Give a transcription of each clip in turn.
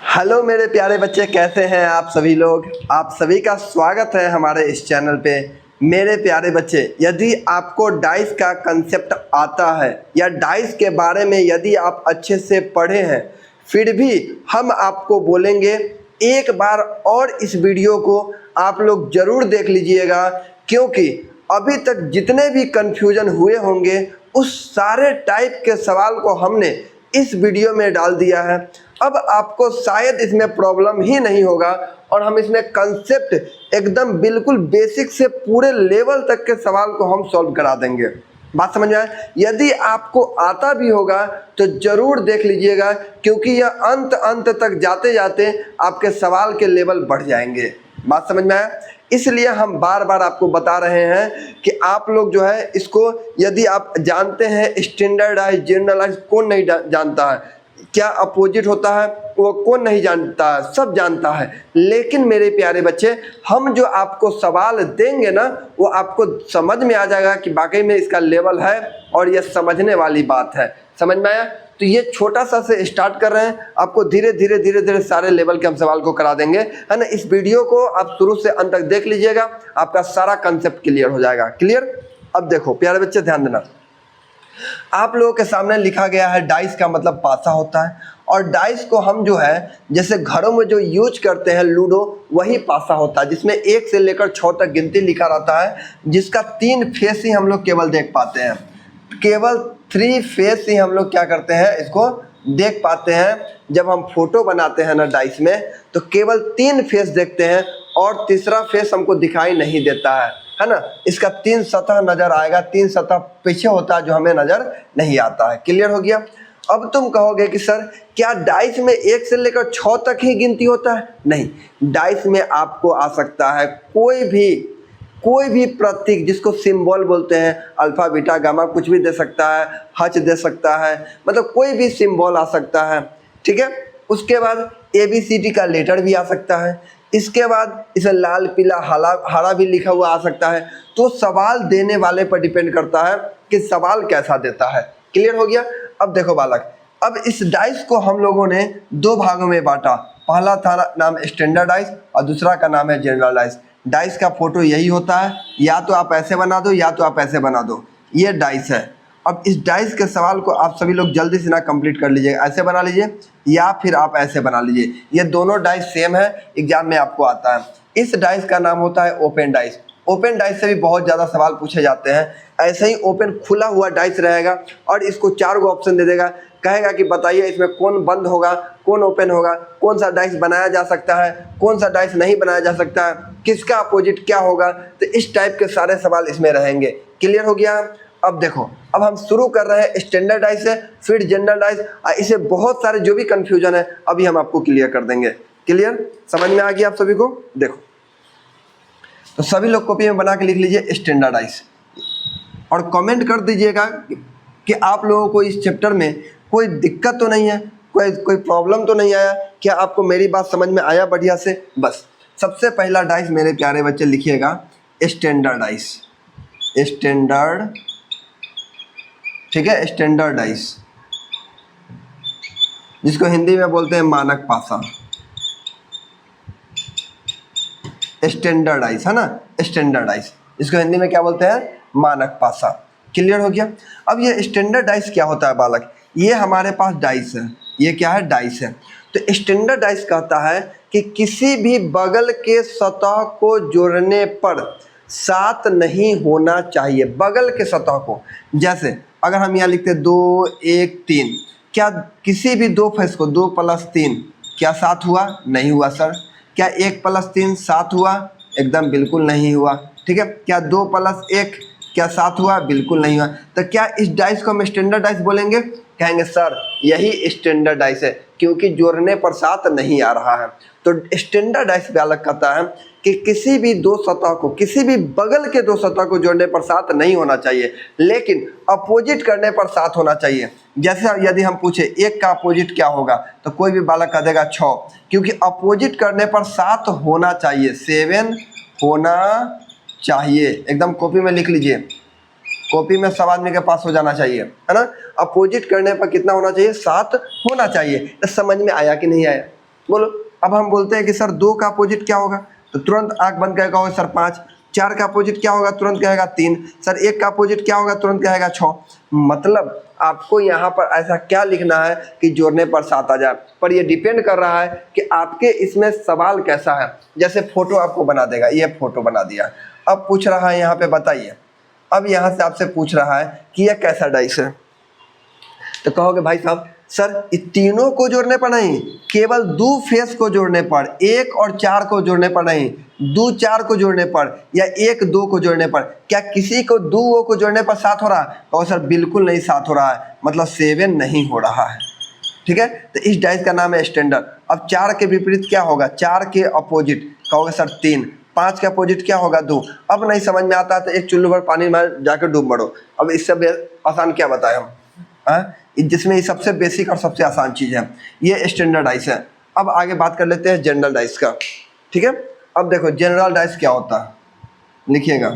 Hello मेरे प्यारे बच्चे, कैसे हैं आप सभी लोग। आप सभी का स्वागत है हमारे इस चैनल पे। मेरे प्यारे बच्चे, यदि आपको डाइस का कंसेप्ट आता है या डाइस के बारे में यदि आप अच्छे से पढ़े हैं, फिर भी हम आपको बोलेंगे एक बार और इस वीडियो को आप लोग ज़रूर देख लीजिएगा, क्योंकि अभी तक जितने भी कन्फ्यूजन हुए होंगे उस सारे टाइप के सवाल को हमने इस वीडियो में डाल दिया है। अब आपको शायद इसमें प्रॉब्लम ही नहीं होगा और हम इसमें कंसेप्ट एकदम बिल्कुल बेसिक से पूरे लेवल तक के सवाल को हम सॉल्व करा देंगे। बात समझ में आए? यदि आपको आता भी होगा तो ज़रूर देख लीजिएगा, क्योंकि यह अंत तक जाते जाते आपके सवाल के लेवल बढ़ जाएंगे। बात समझ में आया? इसलिए हम बार बार आपको बता रहे हैं कि आप लोग जो है इसको, यदि आप जानते हैं स्टैंडर्डाइज जनरलाइज कौन नहीं जानता है, क्या अपोजिट होता है वो कौन नहीं जानता है, सब जानता है। लेकिन मेरे प्यारे बच्चे, हम जो आपको सवाल देंगे ना, वो आपको समझ में आ जाएगा कि वाकई में इसका लेवल है और ये समझने वाली बात है। समझ में आया? तो ये छोटा सा से स्टार्ट कर रहे हैं, आपको धीरे धीरे सारे लेवल के हम सवाल को करा देंगे, है ना। इस वीडियो को आप शुरू से अंत तक देख लीजिएगा, आपका सारा कंसेप्ट क्लियर हो जाएगा। क्लियर? अब देखो प्यारे बच्चे, ध्यान देना। आप लोगों के सामने लिखा गया है डाइस का मतलब पासा होता है, और डाइस को हम जो है जैसे घरों में जो यूज करते हैं लूडो, वही पासा होता है जिसमें 1 से लेकर 6 तक गिनती लिखा रहता है, जिसका 3 फेस ही हम लोग केवल देख पाते हैं। केवल 3 फेस ही हम लोग क्या करते हैं, इसको देख पाते हैं। जब हम फोटो बनाते हैं ना डाइस में, तो केवल 3 फेस देखते हैं और तीसरा फेस हमको दिखाई नहीं देता है ना। इसका 3 सतह नजर आएगा, 3 सतह पीछे होता है जो हमें नजर नहीं आता है। क्लियर हो गया? अब तुम कहोगे कि सर क्या डाइस में 1 से लेकर 6 तक ही गिनती होता है? नहीं, डाइस में आपको आ सकता है कोई भी प्रतीक, जिसको सिंबल बोलते हैं, अल्फा बीटा गामा कुछ भी दे सकता है, हच दे सकता है, मतलब कोई भी सिंबल आ सकता है। ठीक है? उसके बाद ABCD का लेटर भी आ सकता है। इसके बाद इसे लाल पीला हरा भी लिखा हुआ आ सकता है। तो सवाल देने वाले पर डिपेंड करता है कि सवाल कैसा देता है। क्लियर हो गया? अब देखो बालक, अब इस डाइस को हम लोगों ने 2 भागों में बांटा। पहला था नाम स्टैंडर्ड डाइस और दूसरा का नाम है जनरल डाइस। डाइस का फोटो यही होता है, या तो आप ऐसे बना दो या तो आप ऐसे बना दो। ये डाइस है। अब इस डाइस के सवाल को आप सभी लोग जल्दी से ना कंप्लीट कर लीजिए। ऐसे बना लीजिए या फिर आप ऐसे बना लीजिए। ये दोनों डाइस सेम है, एग्जाम में आपको आता है। इस डाइस का नाम होता है ओपन डाइस। ओपन डाइस से भी बहुत ज़्यादा सवाल पूछे जाते हैं। ऐसे ही ओपन खुला हुआ डाइस रहेगा और इसको 4 गो ऑप्शन दे देगा, कहेगा कि बताइए इसमें कौन बंद होगा, कौन ओपन होगा, कौन सा डाइस बनाया जा सकता है, कौन सा डाइस नहीं बनाया जा सकता है, किसका अपोजिट क्या होगा। तो इस टाइप के सारे सवाल इसमें रहेंगे। क्लियर हो गया? अब देखो, अब हम शुरू कर रहे हैं स्टैंडर्ड डाइस से, फिर जनरल डाइस। इसे बहुत सारे जो भी कंफ्यूजन है अभी हम आपको क्लियर कर देंगे। क्लियर? समझ में आ गया आप सभी को? देखो, तो सभी लोग कॉपी में बना के लिख लीजिए स्टैंडर्ड डाइस और कमेंट कर दीजिएगा कि आप लोगों को इस चैप्टर में कोई दिक्कत तो नहीं है, कोई प्रॉब्लम तो नहीं आया, क्या आपको मेरी बात समझ में आया बढ़िया से। बस सबसे पहला डाइस मेरे प्यारे बच्चे लिखिएगा स्टैंडर्ड डाइस। स्टैंडर्ड, ठीक है, स्टैंडर्ड डाइस, जिसको हिंदी में बोलते हैं मानक पासा। स्टैंडर्ड डाइस है ना, स्टैंडर्ड डाइस, इसको हिंदी में क्या बोलते हैं? मानक पासा। क्लियर हो गया? अब ये स्टैंडर्ड डाइस क्या होता है बालक? ये हमारे पास डाइस है, ये क्या है? डाइस है। तो स्टैंडर्ड डाइस कहता है कि किसी भी बगल के सतह को जोड़ने पर सात नहीं होना चाहिए। बगल के सतह को, जैसे अगर हम यहाँ लिखते 2 1 3, क्या किसी भी 2 फेस को 2 + 3 क्या 7 हुआ? नहीं हुआ सर। क्या 1 + 3 7 हुआ? एकदम बिल्कुल नहीं हुआ। ठीक है? क्या 2 + 1 क्या 7 हुआ? बिल्कुल नहीं हुआ। तो क्या इस डाइस को हम स्टैंडर्ड डाइस बोलेंगे? कहेंगे सर यही स्टैंडर्ड डाइस है, क्योंकि जोड़ने पर 7 नहीं आ रहा है। तो स्टैंडर्ड डाइस बालक कहता है कि किसी भी 2 सतह को, किसी भी बगल के 2 सतह को जोड़ने पर 7 नहीं होना चाहिए, लेकिन अपोजिट करने पर 7 होना चाहिए। जैसे यदि हम पूछे 1 का अपोजिट क्या होगा, तो कोई भी बालक कह देगा 6, क्योंकि अपोजिट करने पर 7 होना चाहिए, 7 होना चाहिए। एकदम कॉपी में लिख लीजिए, कॉपी में सब आदमी के पास हो जाना चाहिए, है ना। अपोजिट करने पर कितना होना चाहिए? 7 होना चाहिए। तो समझ में आया कि नहीं आया? बोलो। अब हम बोलते हैं कि सर 2 का अपोजिट क्या होगा, तो तुरंत आंख बंद करके कहोगे सर 5। 4 का अपोजिट क्या होगा, तुरंत कहेगा 3। सर 1 का अपोजिट क्या होगा, तुरंत कहेगा 6। मतलब आपको यहाँ पर ऐसा क्या लिखना है कि जोड़ने पर 7 आ जाए, पर ये डिपेंड कर रहा है कि आपके इसमें सवाल कैसा है। जैसे फोटो आपको बना देगा, ये फोटो बना दिया, अब पूछ रहा है यहाँ पे बताइए, अब यहाँ से आपसे पूछ रहा है कि यह कैसा डाइस है, तो कहोगे भाई साहब सर इन तीनों को जोड़ने पर नहीं, केवल 2 फेस को जोड़ने पर, 1 और 4 को जोड़ने पर नहीं, 2 4 को जोड़ने पर या 1 2 को जोड़ने पर, क्या किसी को 2 को जोड़ने पर 7 हो रहा है? कहो सर बिल्कुल नहीं 7 हो रहा है, मतलब 7 नहीं हो रहा है। ठीक है, तो इस डाइस का नाम है स्टैंडर्ड। अब 4 के विपरीत क्या होगा, 4 के अपोजिट कहोगे सर 3। 5 के अपोजिट क्या होगा, 2। अब नहीं समझ में आता है तो एक चुल्लू भर पानी में जाकर डूब मरो। अब इससे आसान क्या बताएं हम, जिसमें ये सबसे बेसिक और सबसे आसान चीज़ है, ये स्टैंडर्ड डाइस है। अब आगे बात कर लेते हैं जनरल डाइस का। ठीक है, अब देखो जनरल डाइस क्या होता है, लिखिएगा,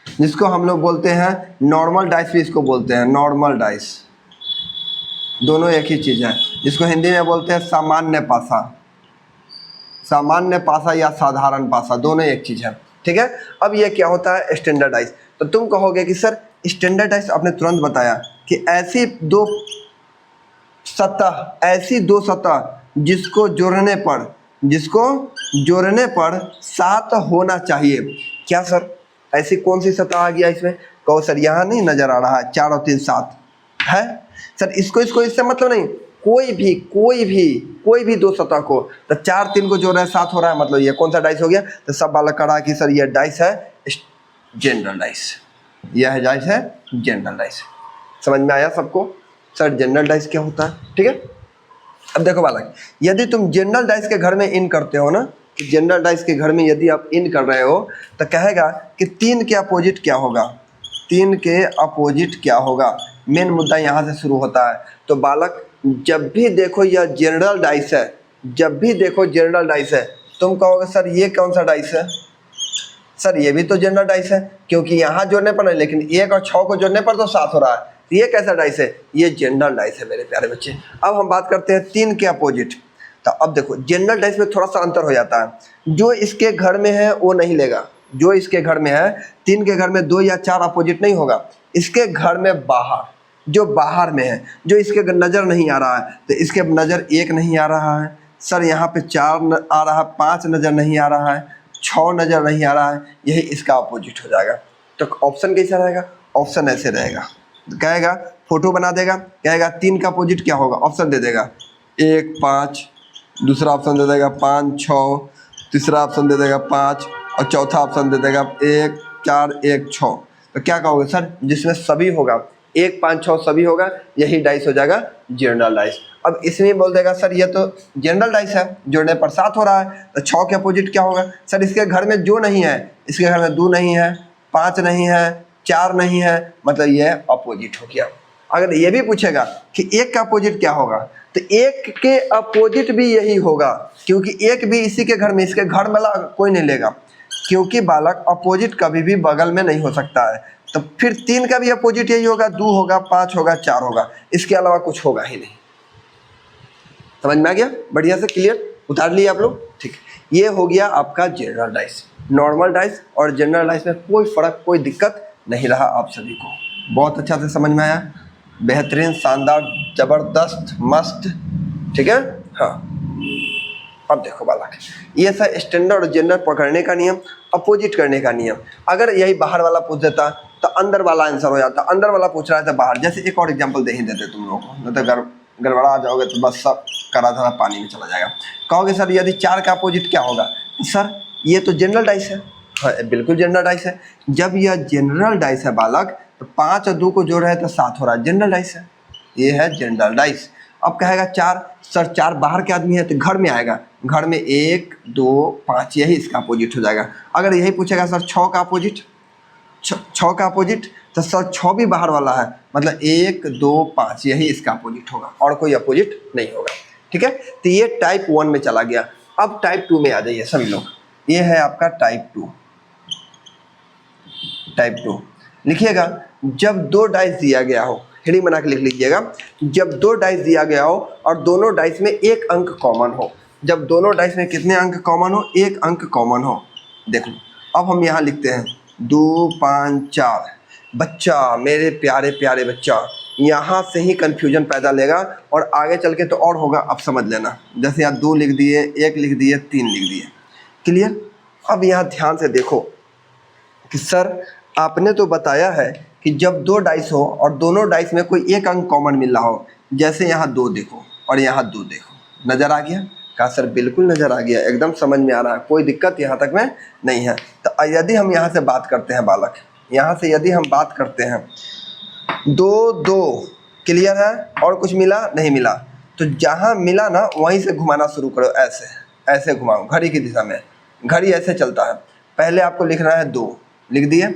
जिसको हम लोग बोलते हैं नॉर्मल डाइस भी इसको बोलते हैं, नॉर्मल डाइस, दोनों एक ही चीज़ है। जिसको हिंदी में बोलते हैं सामान्य पासा, सामान्य पासा या साधारण पासा, दोनों एक चीज़ है। ठीक है, अब ये क्या होता है स्टैंडर्ड डाइस। तो तुम कहोगे कि सर स्टैंडर्ड डाइस आपने तुरंत बताया कि ऐसी दो सतह जिसको जोड़ने पर 7 होना चाहिए। क्या सर ऐसी कौन सी सतह आ गया इसमें? कहो सर यहाँ नहीं नजर आ रहा है 4 और 3 7 है सर, इसको इससे मतलब नहीं, कोई भी 2 सतह को, तो 4 3 को जोड़ रहा है 7 हो रहा है, मतलब ये कौन सा डाइस हो गया? तो सब बालक कहा कि सर ये डाइस है जनरल डाइस, यह डाइस है जनरल डाइस। समझ में आया सबको सर जनरल डाइस क्या होता है? ठीक है, अब देखो बालक, यदि तुम जनरल डाइस के घर में इन करते हो ना, जनरल डाइस के घर में यदि आप इन कर रहे हो तो कहेगा कि 3 के अपोजिट क्या होगा, 3 के अपोजिट क्या होगा, मेन मुद्दा यहाँ से शुरू होता है। तो बालक जब भी देखो यह जनरल डाइस है, जब भी देखो जनरल डाइस है, तुम कहोगे सर ये कौन सा डाइस है? सर ये भी तो जनरल डाइस है, क्योंकि यहाँ जोड़ने पर नहीं, लेकिन 1 और 6 को जोड़ने पर तो 7 हो रहा है, तो ये कैसा डाइस है? ये जनरल डाइस है मेरे प्यारे बच्चे। अब हम बात करते हैं 3 के अपोजिट। तो अब देखो जनरल डाइस में थोड़ा सा अंतर हो जाता है, जो इसके घर में है वो नहीं लेगा, जो इसके घर में है, 3 के घर में 2 या 4 अपोजिट नहीं होगा, इसके घर में बाहर, जो बाहर में है, जो इसके नज़र नहीं आ रहा है, तो इसके नज़र 1 नहीं आ रहा है सर, यहाँ पे 4 आ रहा है, 5 नज़र नहीं आ रहा है, 6 नज़र नहीं आ रहा है, यही इसका अपोजिट हो जाएगा। तो ऑप्शन कैसा रहेगा? ऑप्शन ऐसे रहेगा, कहेगा फोटो बना देगा, कहेगा 3 का अपोजिट क्या होगा, ऑप्शन दे देगा 1 5, दूसरा ऑप्शन दे देगा 5 6, तीसरा ऑप्शन दे देगा 5 और चौथा ऑप्शन दे देगा 1 4 1 6। तो क्या कहोगे सर? जिसमें सभी होगा 1 5 6 सभी होगा, यही डाइस हो जाएगा जनरल डाइस। अब इसमें बोल देगा सर ये तो जनरल डाइस है, जोड़ने पर 7 हो रहा है, तो 6 के अपोजिट क्या होगा? सर इसके घर में जो नहीं है, इसके घर में 2 नहीं है, 5 नहीं है, 4 नहीं है, मतलब ये अपोजिट हो गया। अगर ये भी पूछेगा कि 1 का अपोजिट क्या होगा, तो 1 के अपोजिट भी यही होगा, क्योंकि 1 भी इसी के घर में, इसके घर वाला कोई नहीं लेगा, क्योंकि बालक अपोजिट कभी भी बगल में नहीं हो सकता है। तो फिर 3 का भी अपोजिट यही होगा, 2 होगा, 5 होगा, 4 होगा, इसके अलावा कुछ होगा ही नहीं। समझ में आ गया? बढ़िया से क्लियर उतार लिए आप लोग? ठीक, ये हो गया आपका जनरल डाइस। नॉर्मल डाइस और जनरल डाइस में कोई फ़र्क, कोई दिक्कत नहीं रहा आप सभी को, बहुत अच्छा से समझ में आया, बेहतरीन, शानदार, ज़बरदस्त, मस्त। ठीक है, हाँ। अब देखो बालक, ये था स्टैंडर्ड और जनरल पकड़ने का नियम, अपोजिट करने का नियम। अगर यही बाहर वाला पूछ देता तो अंदर वाला आंसर हो जाता, अंदर वाला पूछ रहा है तो बाहर। जैसे एक और एग्जांपल दे ही देते तुम लोगों को, नहीं तो गड़बड़ा जाओगे तो बस सब करा धरा पानी में चला जाएगा। कहोगे सर यदि 4 का अपोजिट क्या होगा? सर ये तो जनरल डाइस है। हाँ बिल्कुल जनरल डाइस है। जब यह जनरल डाइस है बालक, तो 5 और 2 को जोड़ रहे हैं तो 7 हो रहा है, जनरल डाइस है, ये है जनरल डाइस। अब कहेगा 4, सर 4 बाहर के आदमी है तो घर में आएगा, घर में 1 2 5, यही इसका अपोजिट हो जाएगा। अगर यही पूछेगा सर 6 का अपोजिट, 6 का अपोजिट, तो सर 6 भी बाहर वाला है, मतलब 1 2 5, यही इसका अपोजिट होगा, और कोई अपोजिट नहीं होगा। ठीक है, तो ये टाइप 1 में चला गया। अब टाइप 2 में आ जाइए सभी लोग, ये है आपका टाइप 2। टाइप 2 लिखिएगा, जब 2 डाइस दिया गया हो, हेडिंग बना के लिख लीजिएगा। जब दो डाइस दिया गया हो और दोनों डाइस में एक अंक कॉमन हो, जब दोनों डाइस में कितने अंक कॉमन हो, एक अंक कॉमन हो। देख लो, अब हम यहाँ लिखते हैं 2 5 4। बच्चा, मेरे प्यारे प्यारे बच्चा, यहाँ से ही कन्फ्यूजन पैदा लेगा और आगे चल के तो और होगा, अब समझ लेना। जैसे यहाँ 2 लिख दिए, 1 लिख दिए, 3 लिख दिए। क्लियर? अब यहाँ ध्यान से देखो कि सर आपने तो बताया है कि जब दो डाइस हो और दोनों डाइस में कोई एक अंक कॉमन मिल रहा हो, जैसे यहाँ 2 देखो और यहाँ 2 देखो, नज़र आ गया? कहा सर बिल्कुल नज़र आ गया, एकदम समझ में आ रहा है, कोई दिक्कत यहाँ तक में नहीं है। तो यदि हम यहाँ से बात करते हैं बालक, यहाँ से यदि हम बात करते हैं 2 2, क्लियर है? और कुछ मिला? नहीं मिला। तो जहाँ मिला ना वहीं से घुमाना शुरू करो, ऐसे ऐसे घुमाओ घड़ी की दिशा में। घड़ी ऐसे चलता है। पहले आपको लिखना है 2, लिख दिए।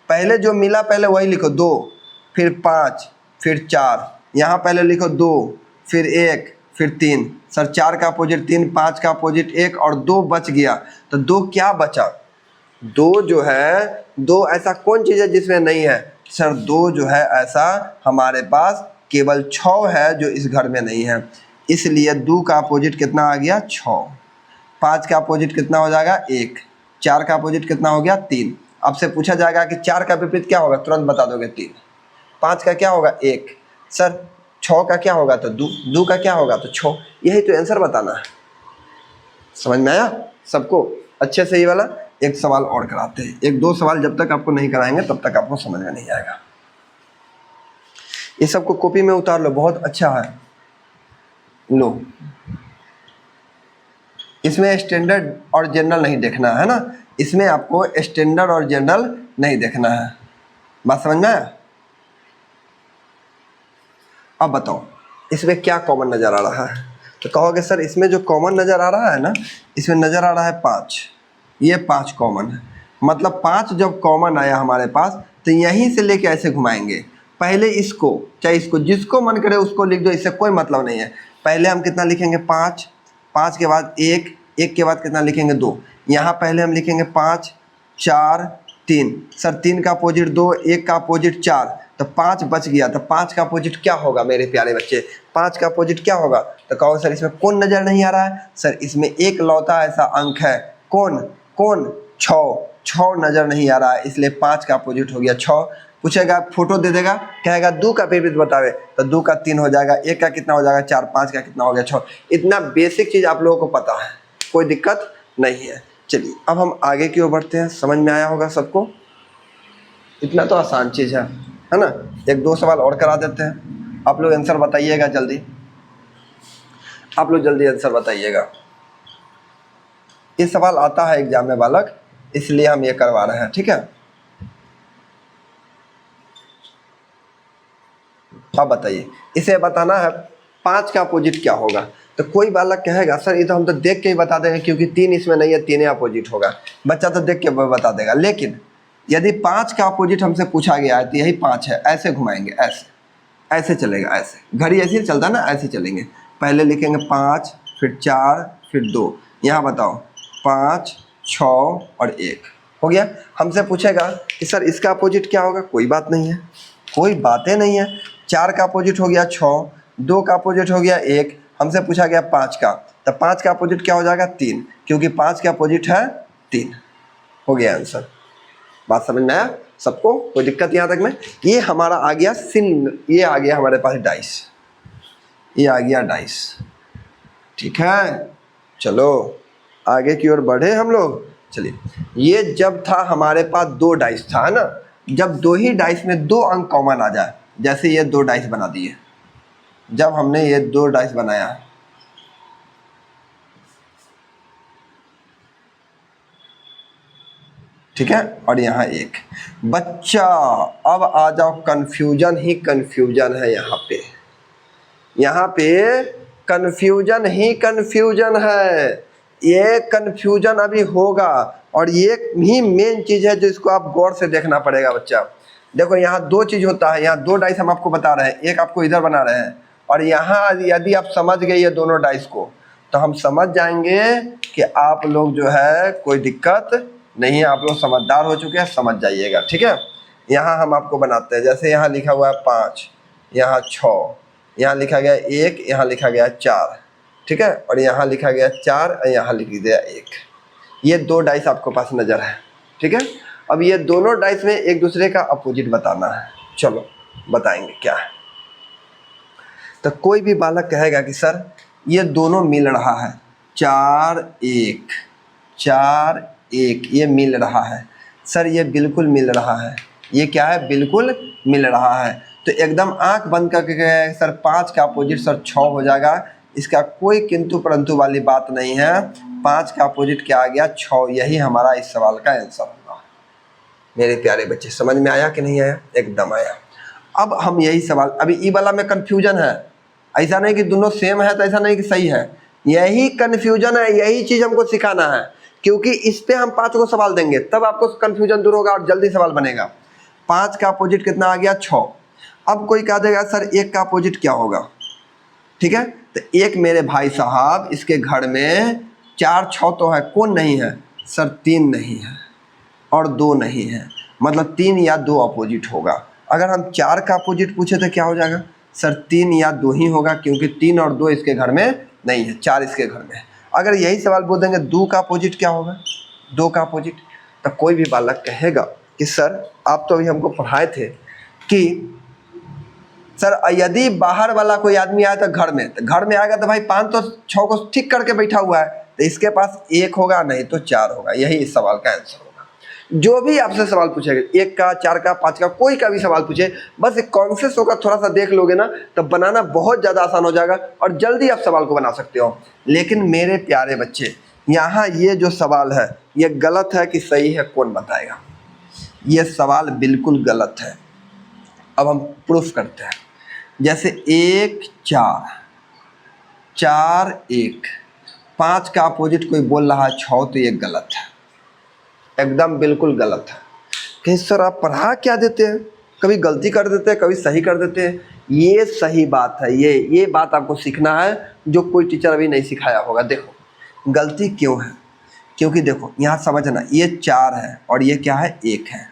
पहले जो मिला पहले वही लिखो, 2, फिर 5, फिर 4। यहाँ पहले लिखो 2, फिर 1, फिर 3। सर 4 का अपोजिट 3, 5 का अपोजिट 1 और 2 बच गया। तो 2 क्या बचा? 2 जो है, 2 ऐसा कौन चीज़ है जिसमें नहीं है? सर 2 जो है ऐसा हमारे पास केवल 6 है जो इस घर में नहीं है। इसलिए 2 का अपोजिट कितना आ गया? 6। 5 का अपोजिट कितना हो जाएगा? 1। 4 का अपोजिट कितना हो गया? 3। आपसे पूछा जाएगा कि 4 का विपरीत क्या होगा, तुरंत बता दोगे 3। 5 का क्या होगा? 1। सर 6 का क्या होगा? तो 2। 2 का क्या होगा? तो 6। यही तो आंसर बताना है। समझ में आया सबको? अच्छे से ये वाला एक सवाल और कराते हैं। 1 2 सवाल जब तक आपको नहीं कराएंगे तब तक आपको समझ में नहीं आएगा। ये सबको कॉपी में उतार लो, बहुत अच्छा है। लो, इसमें स्टैंडर्ड और जनरल नहीं देखना है ना, इसमें आपको स्टैंडर्ड और जनरल नहीं देखना है। बात समझ में आया? अब बताओ इसमें क्या कॉमन नज़र आ रहा है? तो कहोगे सर इसमें जो कॉमन नज़र आ रहा है ना, इसमें नज़र आ रहा है 5। ये 5 कॉमन है। मतलब 5 जब कॉमन आया हमारे पास तो यहीं से लेके ऐसे घुमाएंगे। पहले इसको, चाहे इसको, जिसको मन करे उसको लिख दो, इससे कोई मतलब नहीं है। पहले हम कितना लिखेंगे? 5। 5 के बाद 1, 1 के बाद कितना लिखेंगे? 2। यहाँ पहले हम लिखेंगे 5 4 3। सर 3 का अपोजिट 2, 1 का अपोजिट 4, तो 5 बच गया। तो 5 का अपोजिट क्या होगा मेरे प्यारे बच्चे? 5 का अपोजिट क्या होगा? तो कहो सर इसमें कौन नज़र नहीं आ रहा है? सर इसमें एक लौता ऐसा अंक है, कौन कौन? 6। 6 नज़र नहीं आ रहा है, इसलिए 5 का अपोजिट हो गया 6। पूछेगा, फोटो दे देगा, कहेगा 2 का विपरीत बतावे, तो 2 का 3 हो जाएगा, 1 का कितना हो जाएगा? 4, 5 का कितना हो गया? 6। इतना बेसिक चीज़ आप लोगों को पता है, कोई दिक्कत नहीं है। चलिए अब हम आगे की ओर बढ़ते हैं। समझ में आया होगा सबको? इतना तो आसान चीज़ है ना? 1 2 सवाल और करा देते हैं। आप लोग आंसर बताइएगा जल्दी, आप लोग जल्दी आंसर बताइएगा। ये सवाल आता है एग्जाम में बालक, इसलिए हम ये करवा रहे हैं, ठीक है? अब बताइए, इसे बताना है 5 का अपोजिट क्या होगा। तो कोई बालक कहेगा सर ये तो हम तो देख के ही बता देंगे क्योंकि 3 इसमें नहीं है, 3 अपोजिट होगा। बच्चा तो देख के बता देगा। लेकिन यदि 5 का अपोजिट हमसे पूछा गया है तो यही 5 है, ऐसे घुमाएंगे, ऐसे ऐसे चलेगा, ऐसे घड़ी ऐसे ही चलता है ना, ऐसे चलेंगे। पहले लिखेंगे 5, फिर 4, फिर 2। यहाँ बताओ 5 6 और 1 हो गया। हमसे पूछेगा कि सर इसका अपोजिट क्या होगा? कोई बात नहीं है, कोई बातें नहीं है। 4 का अपोजिट हो गया 6, 2 का अपोजिट हो गया 1, हमसे पूछा गया 5 का, तो 5 का अपोजिट क्या हो जाएगा? 3, क्योंकि 5 का अपोजिट है 3। हो गया आंसर। बात समझ में आया सबको? कोई दिक्कत यहाँ तक में? ये हमारा आ गया ये आ गया हमारे पास डाइस, ये आ गया डाइस, ठीक है? चलो आगे की ओर बढ़े हम लोग। चलिए, ये जब था हमारे पास 2 डाइस था, है ना? जब 2 ही डाइस में 2 अंक कॉमन आ जाए, जैसे ये 2 डाइस बना दिए, जब हमने ये 2 डाइस बनाया, ठीक है, और यहाँ 1। बच्चा अब आ जाओ, कन्फ्यूजन ही कन्फ्यूजन है यहाँ पे, यहाँ पे कन्फ्यूजन ही कन्फ्यूजन है। ये कन्फ्यूजन अभी होगा और ये ही मेन चीज़ है जो इसको आप गौर से देखना पड़ेगा बच्चा। देखो यहाँ 2 चीज़ होता है, यहाँ 2 डाइस हम आपको बता रहे हैं, एक आपको इधर बना रहे हैं, और यहाँ यदि आप समझ गए ये दोनों डाइस को तो हम समझ जाएंगे कि आप लोग जो है कोई दिक्कत नहीं है, आप लोग समझदार हो चुके हैं, समझ जाइएगा, ठीक है? यहाँ हम आपको बनाते हैं, जैसे यहाँ लिखा हुआ है 5, यहाँ 6, यहाँ लिखा गया 1, यहाँ लिखा गया 4, ठीक है, और यहाँ लिखा गया 4 और यहाँ लिख दिया 1। ये 2 डाइस आपके पास नज़र है, ठीक है। अब ये दोनों डाइस में एक दूसरे का अपोजिट बताना है। चलो बताएंगे क्या है। तो कोई भी बालक कहेगा कि सर ये दोनों मिल रहा है, 4 1 4 1, ये मिल रहा है। सर ये बिल्कुल मिल रहा है। ये क्या है? बिल्कुल मिल रहा है। तो एकदम आंख बंद करके कहेगा सर 5 का अपोजिट सर 6 हो जाएगा। इसका कोई किंतु परंतु वाली बात नहीं है। 5 का अपोजिट क्या आ गया? 6। यही हमारा इस सवाल का आंसर होगा। मेरे प्यारे बच्चे समझ में आया कि नहीं आया? एकदम आया। अब हम यही सवाल, अभी ई वाला में कन्फ्यूजन है, ऐसा नहीं कि दोनों सेम है तो ऐसा नहीं कि सही है, यही कन्फ्यूजन है, यही चीज़ हमको सिखाना है। क्योंकि इस पे हम 5 को सवाल देंगे तब आपको कन्फ्यूजन दूर होगा और जल्दी सवाल बनेगा। 5 का अपोजिट कितना आ गया? 6। अब कोई कह देगा सर 1 का अपोजिट क्या होगा? ठीक है, तो 1 मेरे भाई साहब इसके घर में 4 6 तो है, कौन नहीं है? सर 3 नहीं है और 2 नहीं है, मतलब 3 या 2 अपोजिट होगा। अगर हम 4 का अपोजिट पूछे तो क्या हो जाएगा? सर 3 या 2 ही होगा, क्योंकि 3 और 2 इसके घर में नहीं है, 4 इसके घर में है। अगर यही सवाल बोल देंगे 2 का अपोजिट क्या होगा? 2 का अपोजिट, तो कोई भी बालक कहेगा कि सर आप तो अभी हमको पढ़ाए थे कि सर यदि बाहर वाला कोई आदमी आया तो घर में आएगा तो भाई 5 तो 6 को ठीक करके बैठा हुआ है, तो इसके पास 1 होगा, नहीं तो 4 होगा। यही इस सवाल का आंसर होगा। जो भी आपसे सवाल पूछेगा, 1 का, 4 का, 5 का, कोई का भी सवाल पूछे, बस एक कॉन्सेप्ट होगा, थोड़ा सा देख लोगे ना तो बनाना बहुत ज़्यादा आसान हो जाएगा और जल्दी आप सवाल को बना सकते हो। लेकिन मेरे प्यारे बच्चे, यहाँ ये जो सवाल है ये गलत है कि सही है, कौन बताएगा? ये सवाल बिल्कुल गलत है। अब हम प्रूफ करते हैं। जैसे 1 4 4 1, 5 का अपोजिट कोई बोल रहा है 6, तो ये गलत है, एकदम बिल्कुल गलत है। कहीं सर आप पढ़ा क्या देते हैं? कभी गलती कर देते हैं, कभी सही कर देते हैं। ये सही बात है, ये बात आपको सीखना है जो कोई टीचर अभी नहीं सिखाया होगा। देखो गलती क्यों है, क्योंकि देखो यहाँ समझना, ये 4 है और ये क्या है? 1 है,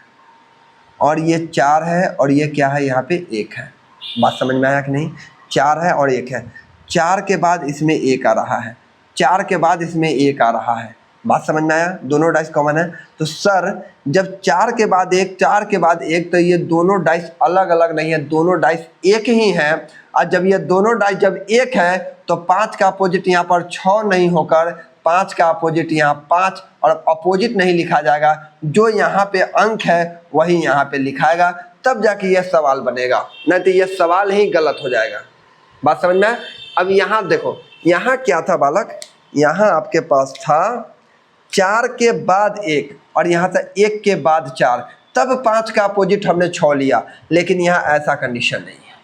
और ये 4 है और ये क्या है? यहाँ पे 1 है। बात समझ में आया कि नहीं? 4 है और 1 है, 4 के बाद इसमें 1 आ रहा है, 4 के बाद इसमें 1 आ रहा है। बात समझ में आया? दोनों डाइस कॉमन है। तो सर जब 4 के बाद 1, 4 के बाद 1, तो ये दोनों डाइस अलग अलग नहीं है, दोनों डाइस एक ही हैं। और जब ये दोनों डाइस जब 1 है तो 5 का अपोजिट यहाँ पर 6 नहीं होकर 5 का अपोजिट यहाँ 5, और अपोजिट नहीं लिखा जाएगा, जो यहाँ पे अंक है वही यहाँ पे लिखाएगा, तब जाके यह सवाल बनेगा, नहीं तो यह सवाल ही गलत हो जाएगा। बात समझ में आया? अब यहाँ देखो, यहाँ क्या था बालक? यहाँ आपके पास था 4 के बाद 1 और यहाँ था 1 के बाद 4, तब 5 का अपोजिट हमने 6 लिया। लेकिन यहाँ ऐसा कंडीशन नहीं है।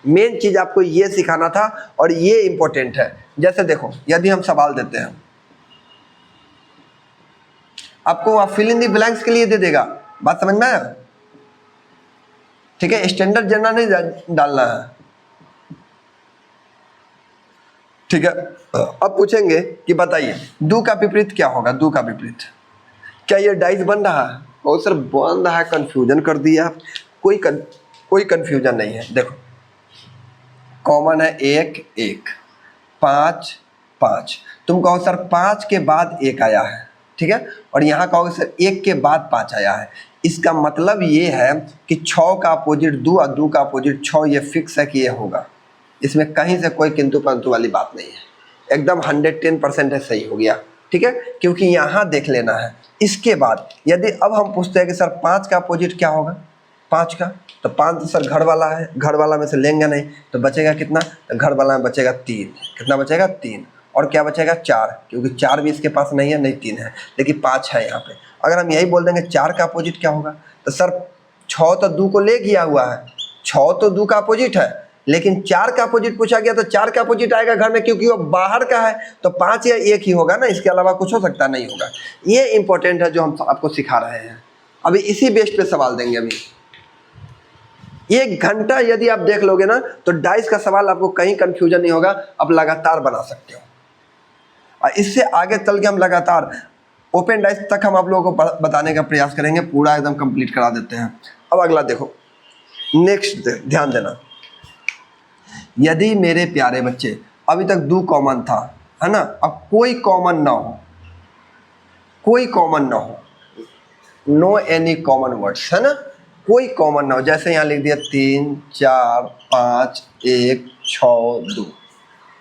मेन चीज़ आपको ये सिखाना था और ये इम्पोर्टेंट है। जैसे देखो, यदि हम सवाल देते हैं, आपको फिल इन द ब्लैंक्स के लिए दे देगा। बात समझ में आया? ठीक है, स्टैंडर्ड जनरल नहीं डालना है, ठीक है। अब पूछेंगे कि बताइए 2 का विपरीत क्या होगा? 2 का विपरीत, क्या ये डाइस बन रहा है? बहुत सर बन रहा है, कंफ्यूजन कर दिया। कोई कंफ्यूजन नहीं है। देखो कॉमन है 1 1, 5 5। तुम कहो सर 5 के बाद 1 आया है, ठीक है, और यहाँ कहोगे सर 1 के बाद 5 आया है। इसका मतलब ये है कि 6 का अपोजिट 2 और 2 का अपोजिट 6, ये फिक्स है कि ये होगा। इसमें कहीं से कोई किंतु परंतु वाली बात नहीं है, एकदम 110% है, सही हो गया, ठीक है। क्योंकि यहाँ देख लेना है। इसके बाद यदि अब हम पूछते हैं कि सर 5 का अपोजिट क्या होगा? 5 का, तो 5 तो सर घर वाला है, घर वाला में से लेंगे नहीं, तो बचेगा कितना? तो घर वाला में बचेगा 3। कितना बचेगा? 3। और क्या बचेगा? 4, क्योंकि 4 भी इसके पास नहीं है, नहीं 3 है, लेकिन 5 है यहाँ पे। अगर हम यही बोल देंगे 4 का अपोजिट क्या होगा, तो सर 6 तो 2 को ले गया हुआ है, 6 तो 2 का अपोजिट है, लेकिन 4 का अपोजिट पूछा गया तो 4 का अपोजिट आएगा घर में, क्योंकि वो बाहर का है, तो 5 या 1 ही होगा ना, इसके अलावा कुछ हो सकता नहीं होगा। ये इंपॉर्टेंट है जो हम आपको सिखा रहे हैं। अभी इसी बेस पे सवाल देंगे। अभी 1 घंटा यदि आप देख लोगे ना तो डाइस का सवाल आपको कहीं कंफ्यूजन नहीं होगा, आप लगातार बना सकते हो। और इससे आगे चल के हम लगातार ओपन डाइस तक हम आप लोगों को बताने का प्रयास करेंगे, पूरा एकदम कंप्लीट करा देते हैं। अब अगला देखो, नेक्स्ट ध्यान देना, यदि मेरे प्यारे बच्चे अभी तक दो कॉमन था, है ना, अब कोई कॉमन ना हो, कोई कॉमन ना हो, नो एनी कॉमन वर्ड्स, है ना, कोई कॉमन ना हो। जैसे यहाँ लिख दिया 3 4 5 1 6 2,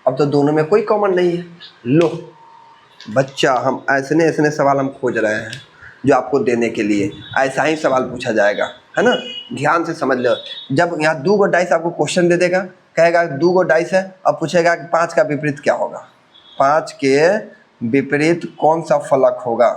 अब तो दोनों में कोई कॉमन नहीं है। लो बच्चा, हम ऐसे ऐसे सवाल हम खोज रहे हैं जो आपको देने के लिए ऐसा ही सवाल पूछा जाएगा, है ना, ध्यान से समझ लो। जब यहाँ 2 गो डाइस आपको क्वेश्चन दे देगा, कहेगा 2 गो डाइस है, अब पूछेगा कि 5 का विपरीत क्या होगा, 5 के विपरीत कौन सा फलक होगा।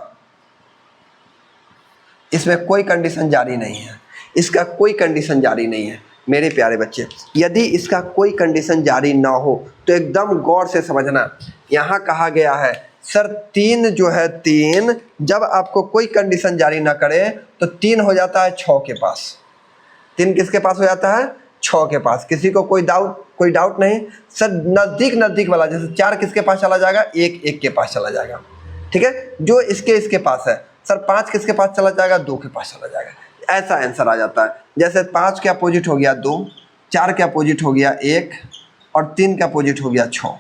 इसमें कोई कंडीशन जारी नहीं है, इसका कोई कंडीशन जारी नहीं है मेरे प्यारे बच्चे। यदि इसका कोई कंडीशन जारी ना हो तो एकदम गौर से समझना। यहाँ कहा गया है सर 3 जो है 3, जब आपको कोई कंडीशन जारी ना करे तो 3 हो जाता है 6 के पास। 3 किसके पास हो जाता है? 6 के पास। किसी को कोई डाउट नहीं? सर नज़दीक वाला, जैसे 4 किसके पास चला जाएगा? 1 के पास चला जाएगा, ठीक है, जो इसके पास है। सर 5 किसके पास चला जाएगा? 2 के पास चला जाएगा। ऐसा आंसर आ जाता है। जैसे 5 के अपोजिट हो गया 2, 4 के अपोजिट हो गया 1 और 3 के अपोजिट हो गया 6।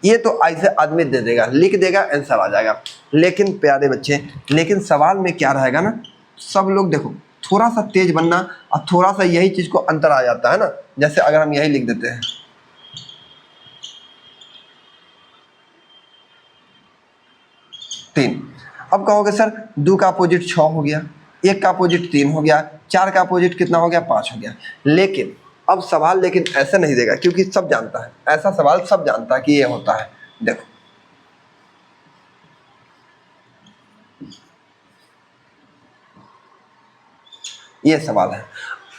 ये तो ऐसे आदमी दे देगा, लिख देगा, आंसर आ जाएगा। लेकिन प्यारे बच्चे, लेकिन सवाल में क्या रहेगा ना, सब लोग देखो थोड़ा सा तेज बनना और थोड़ा सा यही चीज़ को अंतर आ जाता है ना। जैसे अगर हम यही लिख देते हैं 3, अब कहोगे सर 2 का अपोजिट 6 हो गया, 1 का अपोजिट 3 हो गया, 4 का अपोजिट कितना हो गया? 5 हो गया। लेकिन अब सवाल ऐसे नहीं देगा, क्योंकि सब जानता है, ऐसा सवाल सब जानता है कि ये होता है। देखो ये सवाल है,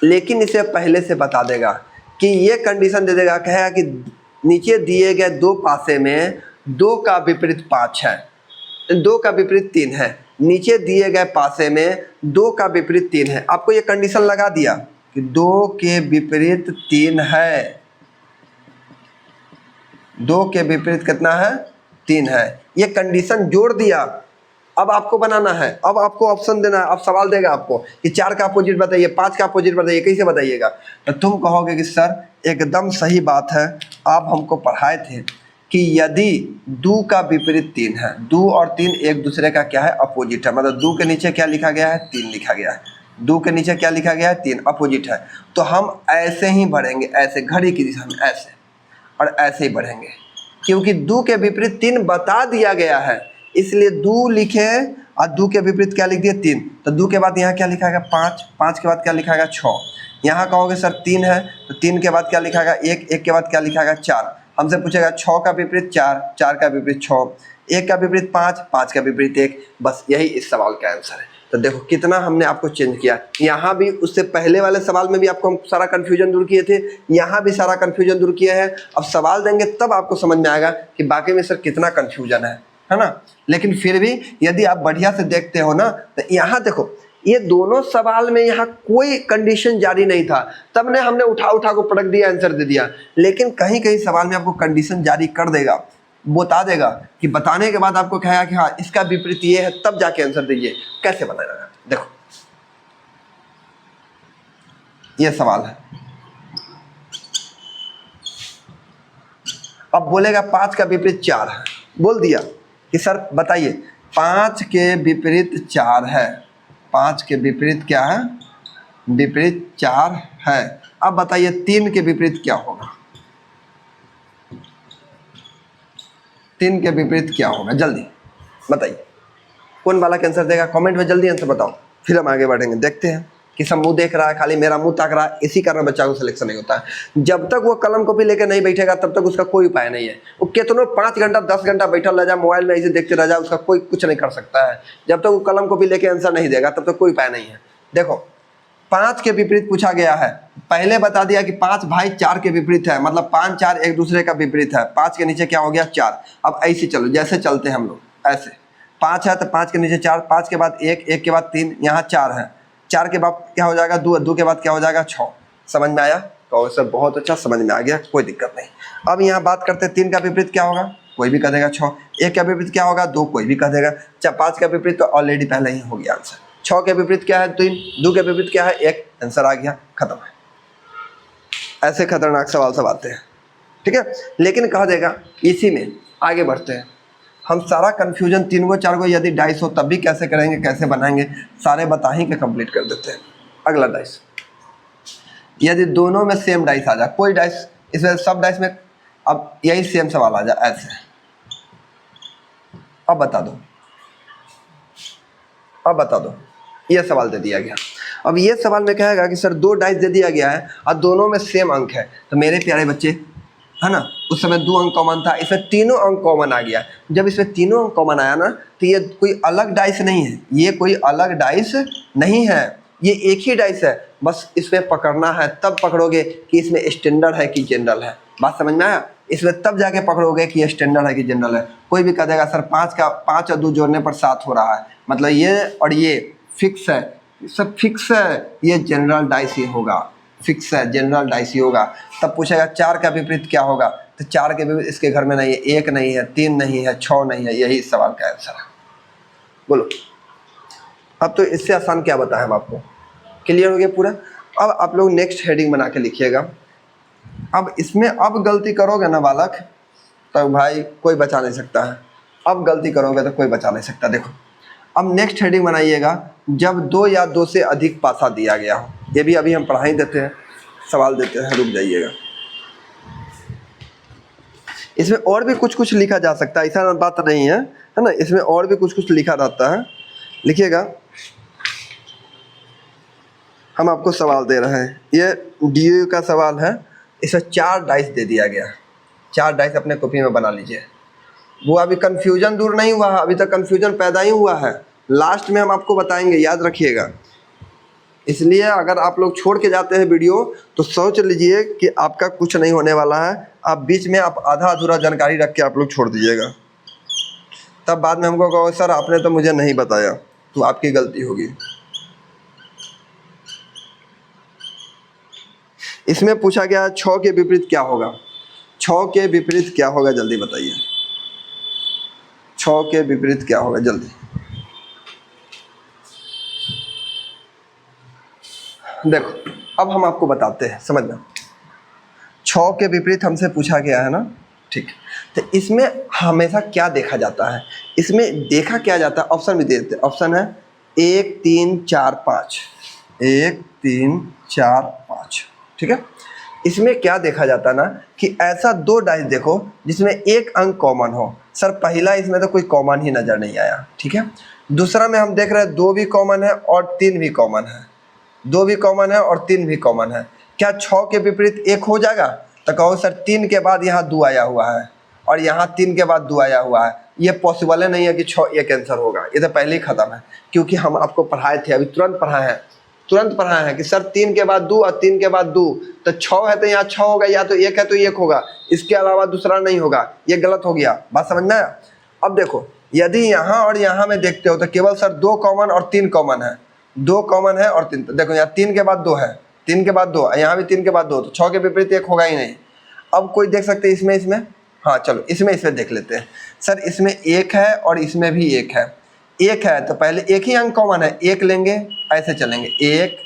लेकिन इसे पहले से बता देगा कि ये कंडीशन दे देगा, कहेगा कि नीचे दिए गए 2 पासे में 2 का विपरीत 5 है, 2 का विपरीत 3 है। नीचे दिए गए पासे में 2 का विपरीत 3 है। आपको ये कंडीशन लगा दिया कि 2 के विपरीत 3 है, 2 के विपरीत कितना है? 3 है। ये कंडीशन जोड़ दिया। अब आपको बनाना है, अब आपको ऑप्शन देना है। अब सवाल देगा आपको कि 4 का अपोजिट बताइए, 5 का अपोजिट बताइए, कैसे बताइएगा? तो तुम कहोगे कि सर एकदम सही बात है, आप हमको पढ़ाए थे कि यदि 2 का विपरीत 3 है, 2 और 3 एक दूसरे का क्या है? अपोजिट है। मतलब 2 के नीचे क्या लिखा गया है? 3 लिखा गया है। 2 के नीचे क्या लिखा गया है? 3, अपोजिट है। तो हम ऐसे ही बढ़ेंगे, ऐसे घड़ी की दिशा में, ऐसे और ऐसे ही बढ़ेंगे, क्योंकि 2 के विपरीत 3 बता दिया गया है, इसलिए 2 लिखे और 2 के विपरीत क्या लिख दिए? 3। तो 2 के बाद यहाँ क्या लिखा गया? 5, 5 के बाद क्या लिखा गया? 6। यहाँ कहोगे सर 3 है, तो 3 के बाद क्या लिखा गया? 1, 1 के बाद क्या लिखा गया? 4। हमसे पूछेगा 6 का विपरीत 4, 4 का विपरीत 6, 1 का विपरीत 5, 5 का विपरीत 1। बस यही इस सवाल का आंसर है। तो देखो कितना हमने आपको चेंज किया। यहाँ भी उससे पहले वाले सवाल में भी आपको हम सारा कन्फ्यूजन दूर किए थे, यहाँ भी सारा कन्फ्यूजन दूर किया है। अब सवाल देंगे तब आपको समझ में आएगा कि बाकी में सर कितना कन्फ्यूजन है ना। लेकिन फिर भी यदि आप बढ़िया से देखते हो ना, तो यहाँ देखो ये दोनों सवाल में यहाँ कोई कंडीशन जारी नहीं था, तब ने हमने उठा को पटक दिया, आंसर दे दिया। लेकिन कहीं कहीं सवाल में आपको कंडीशन जारी कर देगा, बता देगा कि बताने के बाद आपको कहेगा कि हाँ इसका विपरीत ये है, तब जाके आंसर दीजिए। कैसे बनाएगा? देखो ये सवाल है। अब बोलेगा 5 का विपरीत 4 है। बोल दिया कि सर बताइए 5 के विपरीत 4 है, 5 के विपरीत क्या है? विपरीत 4 है। अब बताइए 3 के विपरीत क्या होगा? 3 के विपरीत क्या होगा? जल्दी बताइए, कौन वाला आंसर देगा? कमेंट में जल्दी आंसर बताओ, फिर हम आगे बढ़ेंगे। देखते हैं कि सब मुंह देख रहा है, खाली मेरा मुंह ताक रहा है, इसी कारण बच्चा को सिलेक्शन नहीं होता है। जब तक वो कलम कॉपी लेकर नहीं बैठेगा तब तक उसका कोई उपाय नहीं है। वो कितनों 5 घंटा 10 घंटा बैठा रह जाए, मोबाइल में ऐसे देखते रह जाए, उसका कोई कुछ नहीं कर सकता है। जब तक वो कलम कॉपी लेके आंसर नहीं देगा तब तक कोई उपाय नहीं है। देखो 5 के विपरीत पूछा गया है, पहले बता दिया कि 5 भाई 4 के विपरीत है, मतलब 5 4 एक दूसरे का विपरीत है। 5 के नीचे क्या हो गया? 4। अब ऐसे चलो, जैसे चलते हैं हम लोग, ऐसे 5 है तो 5 के नीचे 4, 5 के बाद 1, 1 के बाद 3, यहाँ 4 है, 4 के बाद क्या हो जाएगा? 2, 2 के बाद क्या हो जाएगा? 6। समझ में आया? तो सर बहुत अच्छा, समझ में आ गया, कोई दिक्कत नहीं। अब यहाँ बात करते हैं 3 का विपरीत क्या होगा? कोई भी कह देगा 6। 1 का विपरीत क्या होगा? 2, कोई भी कह देगा। 5 का विपरीत तो ऑलरेडी पहले ही हो गया आंसर। 6 के विपरीत क्या है? 3। 2 के विपरीत क्या है? 1। आंसर आ गया, खत्म है। ऐसे खतरनाक सवाल सब आते हैं, ठीक है। लेकिन कह देगा इसी में आगे बढ़ते हैं। हम सारा कन्फ्यूजन 3 गो 4 गो यदि डाइस हो तब भी कैसे करेंगे, कैसे बनाएंगे, सारे बता ही के कंप्लीट कर देते हैं। अगला डाइस, यदि दोनों में सेम डाइस आ जाए, कोई डाइस इसमें सब डाइस में अब यही सेम सवाल आ जाए ऐसे, अब बता दो, अब बता दो, ये सवाल दे दिया गया। अब ये सवाल में कहेगा कि सर 2 डाइस दे दिया गया है और दोनों में सेम अंक है, तो मेरे प्यारे बच्चे है ना, उस समय 2 अंक कॉमन था, इसमें तीनों अंक कॉमन आ गया। जब इसमें तीनों अंक कॉमन आया ना, तो ये कोई अलग डाइस नहीं है, ये कोई अलग डाइस नहीं है, ये एक ही डाइस है। बस इसमें पकड़ना है, तब पकड़ोगे कि इसमें स्टैंडर्ड है कि जनरल है। बात समझ में आया? इसमें तब जाके पकड़ोगे कि ये स्टैंडर्ड है कि जनरल है। कोई भी कह देगा सर 5 और 2 जोड़ने पर 7 हो रहा है, मतलब ये और ये फिक्स है, सब फिक्स है, ये जनरल डाइस ही होगा, फिक्स है, जनरल डाइस ही होगा। तब पूछेगा 4 का विपरीत क्या होगा, तो 4 के विपरीत इसके घर में नहीं है, 1 नहीं है, 3 नहीं है, 6 नहीं है, यही इस सवाल का आंसर है। बोलो, अब तो इससे आसान क्या बताएं हम आपको, क्लियर हो गया पूरा। अब आप लोग नेक्स्ट हेडिंग बना के लिखिएगा। अब इसमें अब गलती करोगे ना बालक, तो भाई कोई बचा नहीं सकता है, अब गलती करोगे तो कोई बचा नहीं सकता। देखो अब नेक्स्ट हेडिंग बनाइएगा, जब 2 या 2 से अधिक पासा दिया गया हो। ये भी अभी हम पढ़ाई देते हैं, सवाल देते हैं, रुक जाइएगा। इसमें और भी कुछ कुछ लिखा जा सकता है, ऐसा बात नहीं है, है ना, इसमें और भी कुछ कुछ लिखा रहता है। लिखिएगा, हम आपको सवाल दे रहे हैं, ये DU का सवाल है। इसमें 4 डाइस दे दिया गया, 4 डाइस अपने कॉपी में बना लीजिए। वो अभी कन्फ्यूजन दूर नहीं हुआ है, अभी तक कन्फ्यूजन पैदा ही हुआ है, लास्ट में हम आपको बताएंगे, याद रखिएगा। इसलिए अगर आप लोग छोड़ के जाते हैं वीडियो तो सोच लीजिए कि आपका कुछ नहीं होने वाला है। आप बीच में आप आधा अधूरा जानकारी रख के आप लोग छोड़ दीजिएगा, तब बाद में हमको कहो सर आपने तो मुझे नहीं बताया, तो आपकी गलती होगी। इसमें पूछा गया 6 के विपरीत क्या होगा, 6 के विपरीत क्या होगा, जल्दी बताइए, 6 के विपरीत क्या होगा जल्दी। देखो अब हम आपको बताते हैं, समझना। 6 के विपरीत हमसे पूछा गया है ना, ठीक। तो इसमें हमेशा क्या देखा जाता है, इसमें देखा क्या जाता है, ऑप्शन भी दे देते हैं। ऑप्शन है 1 3 4 5, 1 3 4 5, ठीक है। इसमें क्या देखा जाता है ना कि ऐसा 2 डाइस देखो जिसमें एक अंक कॉमन हो। सर पहला इसमें तो कोई कॉमन ही नज़र नहीं आया, ठीक है। दूसरा में हम देख रहे हैं 2 भी कॉमन है और 3 भी कॉमन है, 2 भी कॉमन है और 3 भी कॉमन है। क्या 6 के विपरीत 1 हो जाएगा? तो कहो सर 3 के बाद यहाँ 2 आया हुआ है और यहाँ 3 के बाद 2 आया हुआ है, ये पॉसिबल है नहीं है कि 6 एक आंसर होगा, ये तो पहले ही ख़त्म है। क्योंकि हम आपको पढ़ाए थे, अभी तुरंत पढ़ाए हैं कि सर 3 के बाद 2 और 3 के बाद 2, तो 6 है तो यहाँ 6 होगा, या तो 1 है तो 1 होगा, इसके अलावा दूसरा नहीं होगा, ये गलत हो गया। बात समझ में आया? अब देखो यदि यहाँ और यहाँ में देखते हो तो केवल सर 2 कॉमन और 3 कॉमन है, 2 कॉमन है और 3, तो देखो यहाँ 3 के बाद 2 है, 3 के बाद 2, यहाँ भी 3 के बाद 2, तो 6 के विपरीत 1 होगा ही नहीं। अब कोई देख सकते हैं इसमें, हाँ चलो इसमें देख लेते हैं। सर इसमें 1 है और इसमें भी 1 है, 1 है तो पहले एक ही अंक कॉमन है, 1 लेंगे, ऐसे चलेंगे 1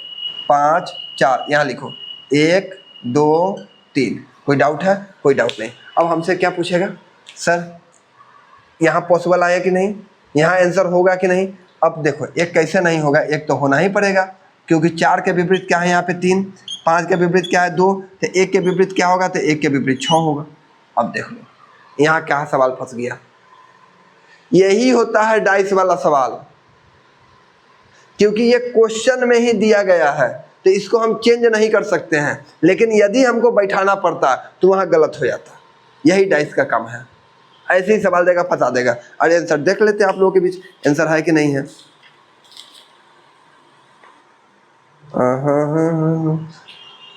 5 4, यहाँ लिखो 1 2 3। कोई डाउट है? कोई डाउट नहीं। अब हमसे क्या पूछेगा, सर यहाँ पॉसिबल आया कि नहीं, यहाँ आंसर होगा कि नहीं। अब देखो 1 कैसे नहीं होगा, 1 तो होना ही पड़ेगा, क्योंकि 4 के विपरीत क्या है यहाँ पे 3, 5 के विपरीत क्या है 2, तो 1 के विपरीत क्या होगा, तो 1 के विपरीत 6 होगा। अब देख लो यहाँ क्या सवाल फंस गया, यही होता है डाइस वाला सवाल, क्योंकि ये क्वेश्चन में ही दिया गया है, तो इसको हम चेंज नहीं कर सकते हैं। लेकिन यदि हमको बैठाना पड़ता तो वहाँ गलत हो जाता, यही डाइस का काम है। ऐसे ही सवाल देगा, फंसा देगा। अरे आंसर देख लेते हैं आप लोगों के बीच, आंसर है कि नहीं है।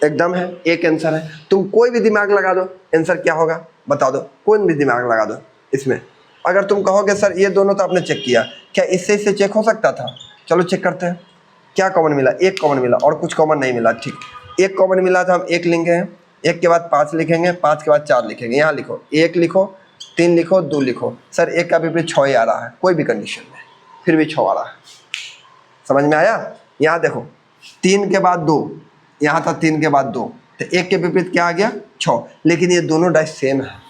एकदम है, एक आंसर है। तुम कोई भी दिमाग लगा दो, आंसर क्या होगा बता दो, कोई भी दिमाग लगा दो इसमें। अगर तुम कहोगे सर ये दोनों तो आपने चेक किया, क्या इससे चेक हो सकता था? चलो चेक करते हैं। क्या कॉमन मिला? 1 कॉमन मिला और कुछ कॉमन नहीं मिला, ठीक। 1 कॉमन मिला तो हम 1 लेंगे, 1 के बाद 5 लिखेंगे, 5 के बाद 4 लिखेंगे। यहाँ लिखो 1 लिखो, 3 लिखो, 2 लिखो। सर 1 का विपरीत 6 ही आ रहा है, कोई भी कंडीशन में फिर भी 6 आ रहा है। समझ में आया? यहाँ देखो 3 के बाद 2, यहाँ था 3 के बाद 2, तो 1 के विपरीत क्या आ गया 6। लेकिन ये दोनों डाइस सेम है।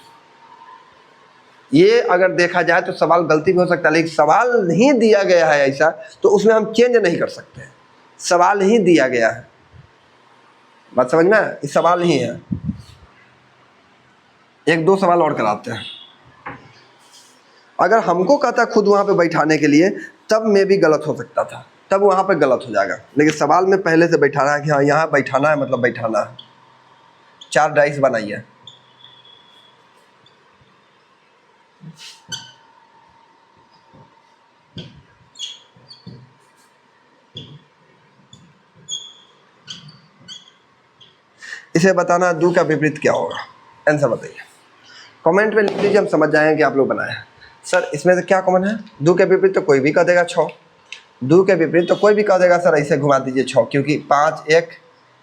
ये अगर देखा जाए तो सवाल गलती भी हो सकता है, लेकिन सवाल नहीं दिया गया है ऐसा, तो उसमें हम चेंज नहीं कर सकते। सवाल ही दिया गया है, बात समझ में? ये सवाल ही है। एक दो सवाल और कराते हैं। अगर हमको कहता खुद वहाँ पे बैठाने के लिए, तब में भी गलत हो सकता था, तब वहाँ पे गलत हो जाएगा। लेकिन सवाल में पहले से बैठाना है कि हाँ यहाँ बैठाना है, मतलब बैठाना है। 4 डाइस बनाइए। इसे बताना 2 का विपरीत क्या होगा, आंसर बताइए। कमेंट में लिख दीजिए, हम समझ जाएंगे कि आप लोग बनाए हैं। सर इसमें से क्या कॉमन है? 2 के विपरीत तो कोई भी कह देगा 6। 2 के विपरीत तो कोई भी कह देगा सर ऐसे घुमा दीजिए 6, क्योंकि 5 1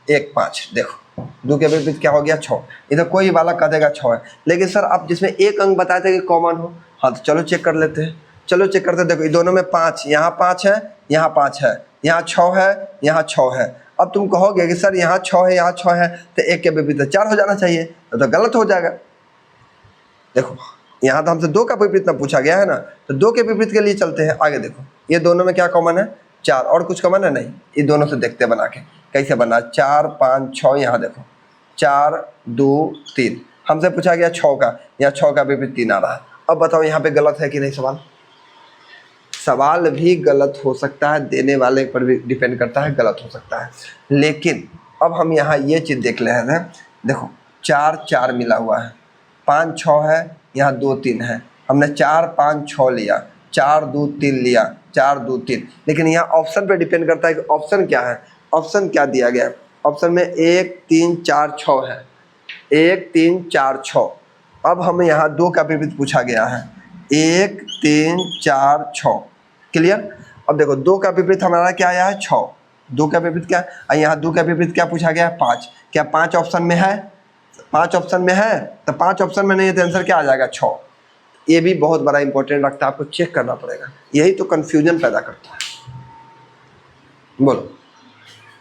1 5। देखो 2 के विपरीत क्या हो गया 6। इधर कोई वाला कह देगा 6 है। लेकिन सर आप जिसमें एक अंक बताए थे कि कॉमन हो, हाँ तो चलो चेक कर लेते हैं। चलो चेक करते हैं। देखो इन दोनों में 5, यहाँ 5 है, यहाँ 5 है, यहाँ 6 है, यहाँ 6 है। अब तुम कहोगे कि सर यहाँ 6 है, यहाँ 6 है, तो 1 के विपरीत 4 हो जाना चाहिए, तो गलत हो जाएगा। देखो यहाँ तो हमसे 2 का विपरीत ना पूछा गया है ना, तो 2 के विपरीत के लिए चलते हैं। आगे देखो ये दोनों में क्या कॉमन है 4, और कुछ कॉमन है नहीं। ये दोनों से देखते बना के कैसे बना, 4 5 6। यहाँ देखो 4 2 3, हमसे पूछा गया 6 का, यहाँ 6 का विपरीत 3 आ रहा है। अब बताओ यहाँ पे गलत है कि नहीं सवाल? सवाल भी गलत हो सकता है, देने वाले पर भी डिपेंड करता है, गलत हो सकता है। लेकिन अब हम यहाँ ये चीज़ देख ले हैं। देखो 4 4 मिला हुआ है, 5 6 है, यहाँ 2 3 है। हमने 4 5 6 लिया, 4 2 3 लिया, 4 2 3। लेकिन यहाँ ऑप्शन पे डिपेंड करता है कि ऑप्शन क्या है। ऑप्शन क्या दिया गया है? ऑप्शन में 1 3 4 6 है, 1 3 4 6। अब हमें यहाँ 2 का विपरीत पूछा गया है, 1 3 4 6। क्लियर? अब देखो 2 का विपरीत हमारा क्या आया है 6। 2 का विपरीत क्या है? यहाँ 2 का विपरीत क्या पूछा गया है 5। क्या 5 ऑप्शन में है? 5 ऑप्शन में है, तो 5 ऑप्शन में नहीं है तो आंसर क्या आ जाएगा 6। ये भी बहुत बड़ा इंपॉर्टेंट रखता है, आपको चेक करना पड़ेगा। यही तो कंफ्यूजन पैदा करता है। बोलो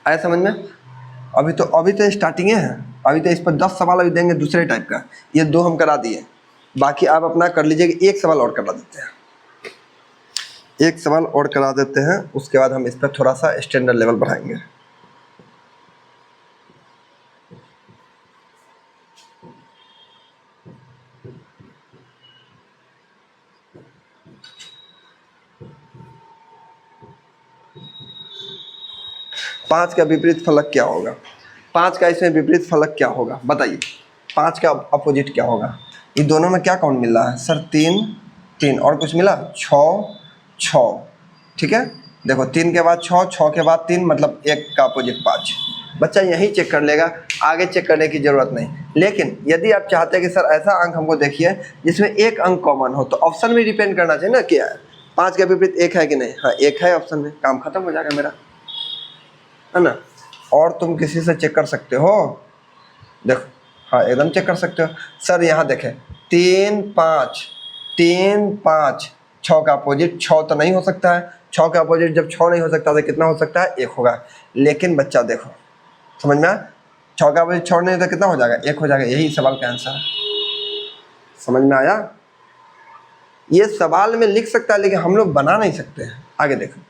आया समझ में? अभी तो स्टार्टिंग है। अभी तो इस पर 10 सवाल अभी देंगे दूसरे टाइप का। ये 2 हम करा दिए, बाकी आप अपना कर लीजिए कि 1 सवाल और करा देते हैं। 1 सवाल और करा देते हैं, उसके बाद हम इस पर थोड़ा सा स्टैंडर्ड लेवल बढ़ाएंगे। पाँच का विपरीत फलक क्या होगा? 5 का इसमें विपरीत फलक क्या होगा बताइए? 5 का अपोजिट क्या होगा? ये दोनों में क्या काउंट मिल रहा है सर? 3 3 और कुछ मिला 6 6। ठीक है, देखो 3 के बाद 6, 6 के बाद 3, मतलब 1 का अपोजिट 5। बच्चा यही चेक कर लेगा, आगे चेक करने की ज़रूरत नहीं। लेकिन यदि आप चाहते हैं कि सर ऐसा अंक हमको देखिए जिसमें एक अंक कॉमन हो, तो ऑप्शन में डिपेंड करना चाहिए ना। क्या है 5 के विपरीत 1 है कि नहीं? हाँ 1 है ऑप्शन में, काम खत्म हो जाएगा मेरा, है ना। और तुम किसी से चेक कर सकते हो, देखो हाँ एकदम चेक कर सकते हो। सर यहाँ देखें 3 5 3 5, 6 का अपोजिट 6 तो नहीं हो सकता है। 6 का अपोजिट जब 6 नहीं हो सकता तो कितना हो सकता है? 1 होगा। लेकिन बच्चा देखो समझ में आया, 6 का अपोजिट 6 नहीं होता कितना हो जाएगा? 1 हो जाएगा। यही सवाल का आंसर है। समझ में आया? ये सवाल में लिख सकता है लेकिन हम लोग बना नहीं सकते हैं। आगे देखो,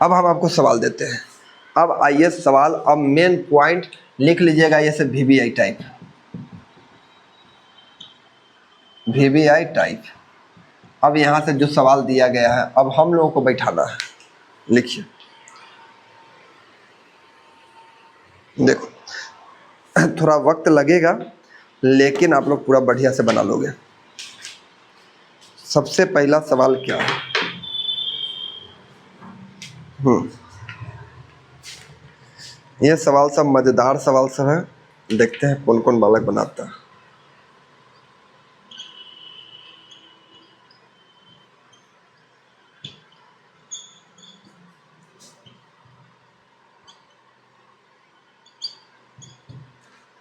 अब हम आपको सवाल देते हैं। अब आइए सवाल, अब मेन पॉइंट लिख लीजिएगा, ये से VBI टाइप, VBI टाइप। अब यहाँ से जो सवाल दिया गया है अब हम लोगों को बैठाना है। लिखिए, देखो थोड़ा वक्त लगेगा लेकिन आप लोग पूरा बढ़िया से बना लोगे। सबसे पहला सवाल क्या है? ये सवाल सब मज़ेदार सवाल सब है, देखते हैं कौन कौन बालक बनाता है।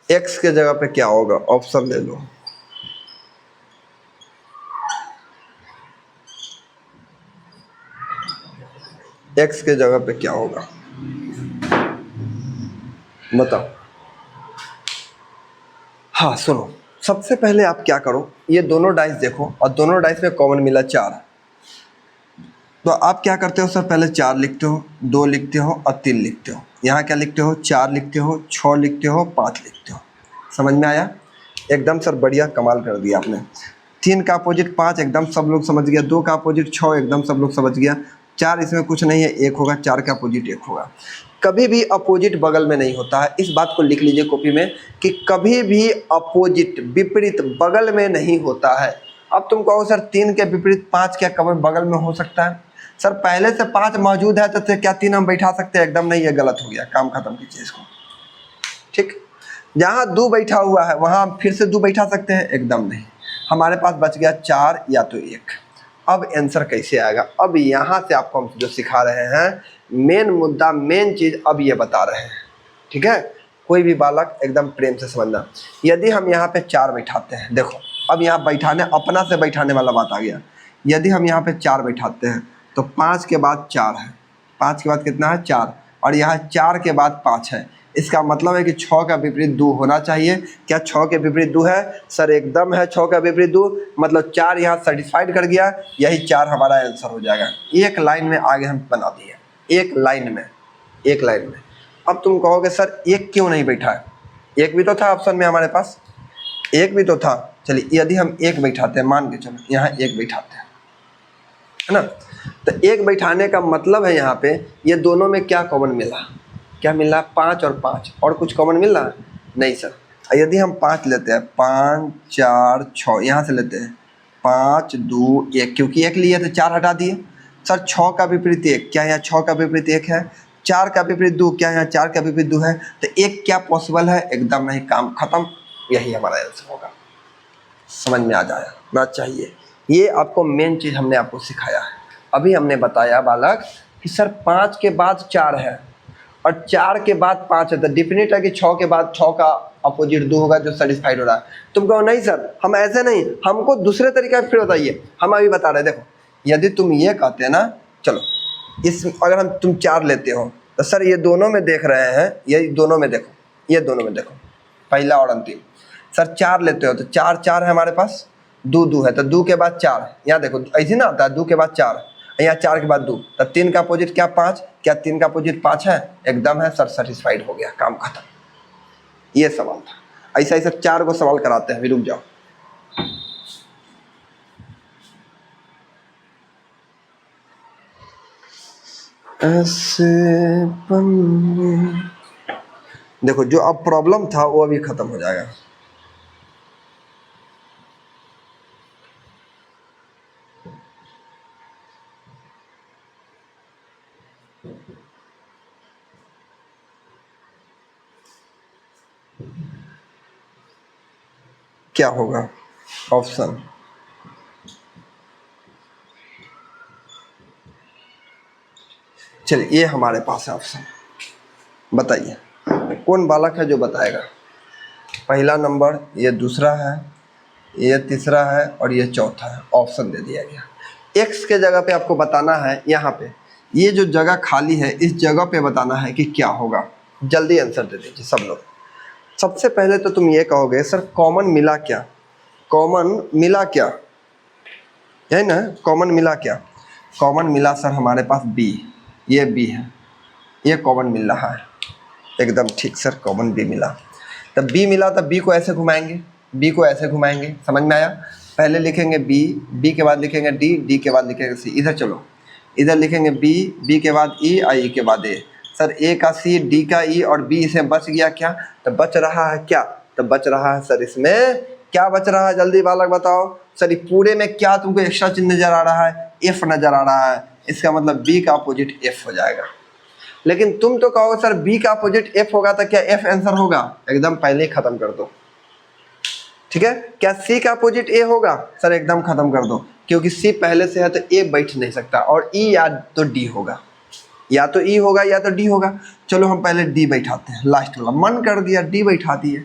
x के जगह पे क्या होगा? ऑप्शन ले लो। x के जगह पे क्या होगा? बताओ। हाँ सुनो, सबसे पहले आप क्या करो, ये दोनों डाइस देखो और दोनों डाइस में कॉमन मिला 4। तो आप क्या करते हो सर, पहले 4 लिखते हो, 2 लिखते हो और 3 लिखते हो। यहाँ क्या लिखते हो, 4 लिखते हो, 6 लिखते हो, 5 लिखते हो। समझ में आया? एकदम सर बढ़िया, कमाल कर दिया आपने। 3 का अपोजिट 5 एकदम सब लोग समझ गया, 2 का अपोजिट 6 एकदम सब लोग समझ गया, 4 इसमें कुछ नहीं है, 1 होगा, 4 का अपोजिट 1 होगा। कभी भी अपोजिट बगल में नहीं होता है, इस बात को लिख लीजिए कॉपी में कि कभी भी अपोजिट विपरीत बगल में नहीं होता है। अब तुम कहो सर 3 के विपरीत 5 क्या कभी बगल में हो सकता है? सर पहले से 5 मौजूद है तो क्या 3 हम बैठा सकते हैं? एकदम नहीं, ये गलत हो गया, काम खत्म कीजिए इसको। ठीक, जहाँ 2 बैठा हुआ है वहाँ हम फिर से 2 बैठा सकते हैं? एकदम नहीं। हमारे पास बच गया 4 या तो 1। अब आंसर कैसे आएगा? अब यहाँ से आपको हम जो सिखा रहे हैं, मेन मुद्दा, मेन चीज़ अब ये बता रहे हैं। ठीक है, कोई भी बालक एकदम प्रेम से समझना। यदि हम यहाँ पे 4 बैठाते हैं, देखो अब यहाँ बैठाने, अपना से बैठाने वाला बात आ गया। यदि हम यहाँ पे 4 बैठाते हैं तो 5 के बाद 4 है, 5 के बाद कितना है? 4, और यहाँ 4 के बाद 5 है। इसका मतलब है कि 6 का विपरीत 2 होना चाहिए। क्या 6 के विपरीत 2 है? सर एकदम है, 6 का विपरीत 2, मतलब 4 यहाँ सेटिस्फाइड कर गया, यही 4 हमारा आंसर हो जाएगा। एक लाइन में आगे हम बना दिए, एक लाइन में, एक लाइन में। अब तुम कहोगे सर 1 क्यों नहीं बैठा है? 1 भी तो था ऑप्शन में हमारे पास, 1 भी तो था। चलिए यदि हम 1 बैठाते हैं, मान के चलो यहाँ 1 बैठाते हैं, है ना, तो 1 बैठाने का मतलब है यहाँ पे ये दोनों में क्या कॉमन मिला? क्या मिला? 5 और 5, और कुछ कॉमन मिल रहा? नहीं सर। यदि हम 5 लेते हैं, 5 4 6, यहाँ से लेते हैं 5 2 1, क्योंकि 1 लिए तो 4 हटा दिए। सर 6 का विपरीत 1, क्या यहाँ 6 का विपरीत 1 है? 4 का विपरीत 2, क्या यहाँ 4 का विपरीत 2 है? तो 1 क्या पॉसिबल है? एकदम नहीं, काम खत्म, यही हमारा आंसर होगा। समझ में आ जाना चाहिए। ये आपको मेन चीज़ हमने आपको सिखाया है। अभी हमने बताया बालक कि सर 5 के बाद 4 है और 4 के बाद 5 है, तो डिफिनिट है कि 6 के बाद 6 का अपोजिट 2 होगा जो सेटिस्फाइड हो रहा है। तुम कहो नहीं सर हम ऐसे नहीं, हमको दूसरे तरीका फिर बताइए। हम अभी बता रहे हैं, देखो यदि तुम ये कहते हैं ना, चलो इस अगर हम तुम 4 लेते हो तो सर ये दोनों में देख रहे हैं, ये दोनों में देखो, ये दोनों में देखो, पहला और अंतिम। सर 4 लेते हो तो 4 4 है हमारे पास, 2 2 है, तो 2 के बाद 4, यहाँ देखो ऐसे ना आता है, 2 के बाद 4, यहाँ 4 के बाद 2, तो 3 का अपोजिट क्या? 5, क्या 3 का अपोजिट 5 है? एकदम है सर, सेटिस्फाइड हो गया, काम खत्म। ये सवाल था। ऐसा ऐसा 4 को सवाल कराते हैं, अभी रुक जाओ। ऐसे देखो, जो अब प्रॉब्लम था वो अभी खत्म हो जाएगा। क्या होगा ऑप्शन? चलिए ये हमारे पास है ऑप्शन, बताइए कौन बालक है जो बताएगा? पहला नंबर, ये दूसरा है, ये तीसरा है और ये चौथा है। ऑप्शन दे दिया गया। एक्स के जगह पे आपको बताना है, यहाँ पे ये जो जगह खाली है इस जगह पे बताना है कि क्या होगा। जल्दी आंसर दे दीजिए सब लोग। सबसे पहले तो तुम ये कहोगे सर कॉमन मिला क्या? कॉमन मिला क्या, है ना? कॉमन मिला क्या? कॉमन मिला सर हमारे पास बी, ये बी है, ये कॉमन मिल रहा है। एकदम ठीक सर, कॉमन बी मिला। तब बी मिला तब बी को ऐसे घुमाएंगे, बी को ऐसे घुमाएंगे, समझ में आया? पहले लिखेंगे बी, बी के बाद लिखेंगे डी, डी के बाद लिखेंगे सी। इधर चलो, इधर लिखेंगे बी, बी के बाद ई और ई के बाद ए। सर ए का सी, डी का ई और बी से बच गया क्या? तो बच रहा है क्या? तो बच रहा है सर, इसमें क्या बच रहा है? जल्दी बालक बताओ। सर ये पूरे में क्या तुमको एक्स्ट्रा चिन्ह नजर आ रहा है? एफ नजर आ रहा है। इसका मतलब बी का अपोजिट एफ हो जाएगा। लेकिन तुम तो कहोगे सर बी का अपोजिट एफ होगा तो क्या एफ आंसर होगा? एकदम पहले ही खत्म कर दो। ठीक है, क्या सी का अपोजिट ए होगा? सर एकदम खत्म कर दो, क्योंकि सी पहले से है तो ए बैठ नहीं सकता, और ई या तो डी होगा, या तो ई होगा या तो डी होगा। चलो हम पहले डी बैठाते हैं, लास्ट वाला मन कर दिया डी बैठा दिए,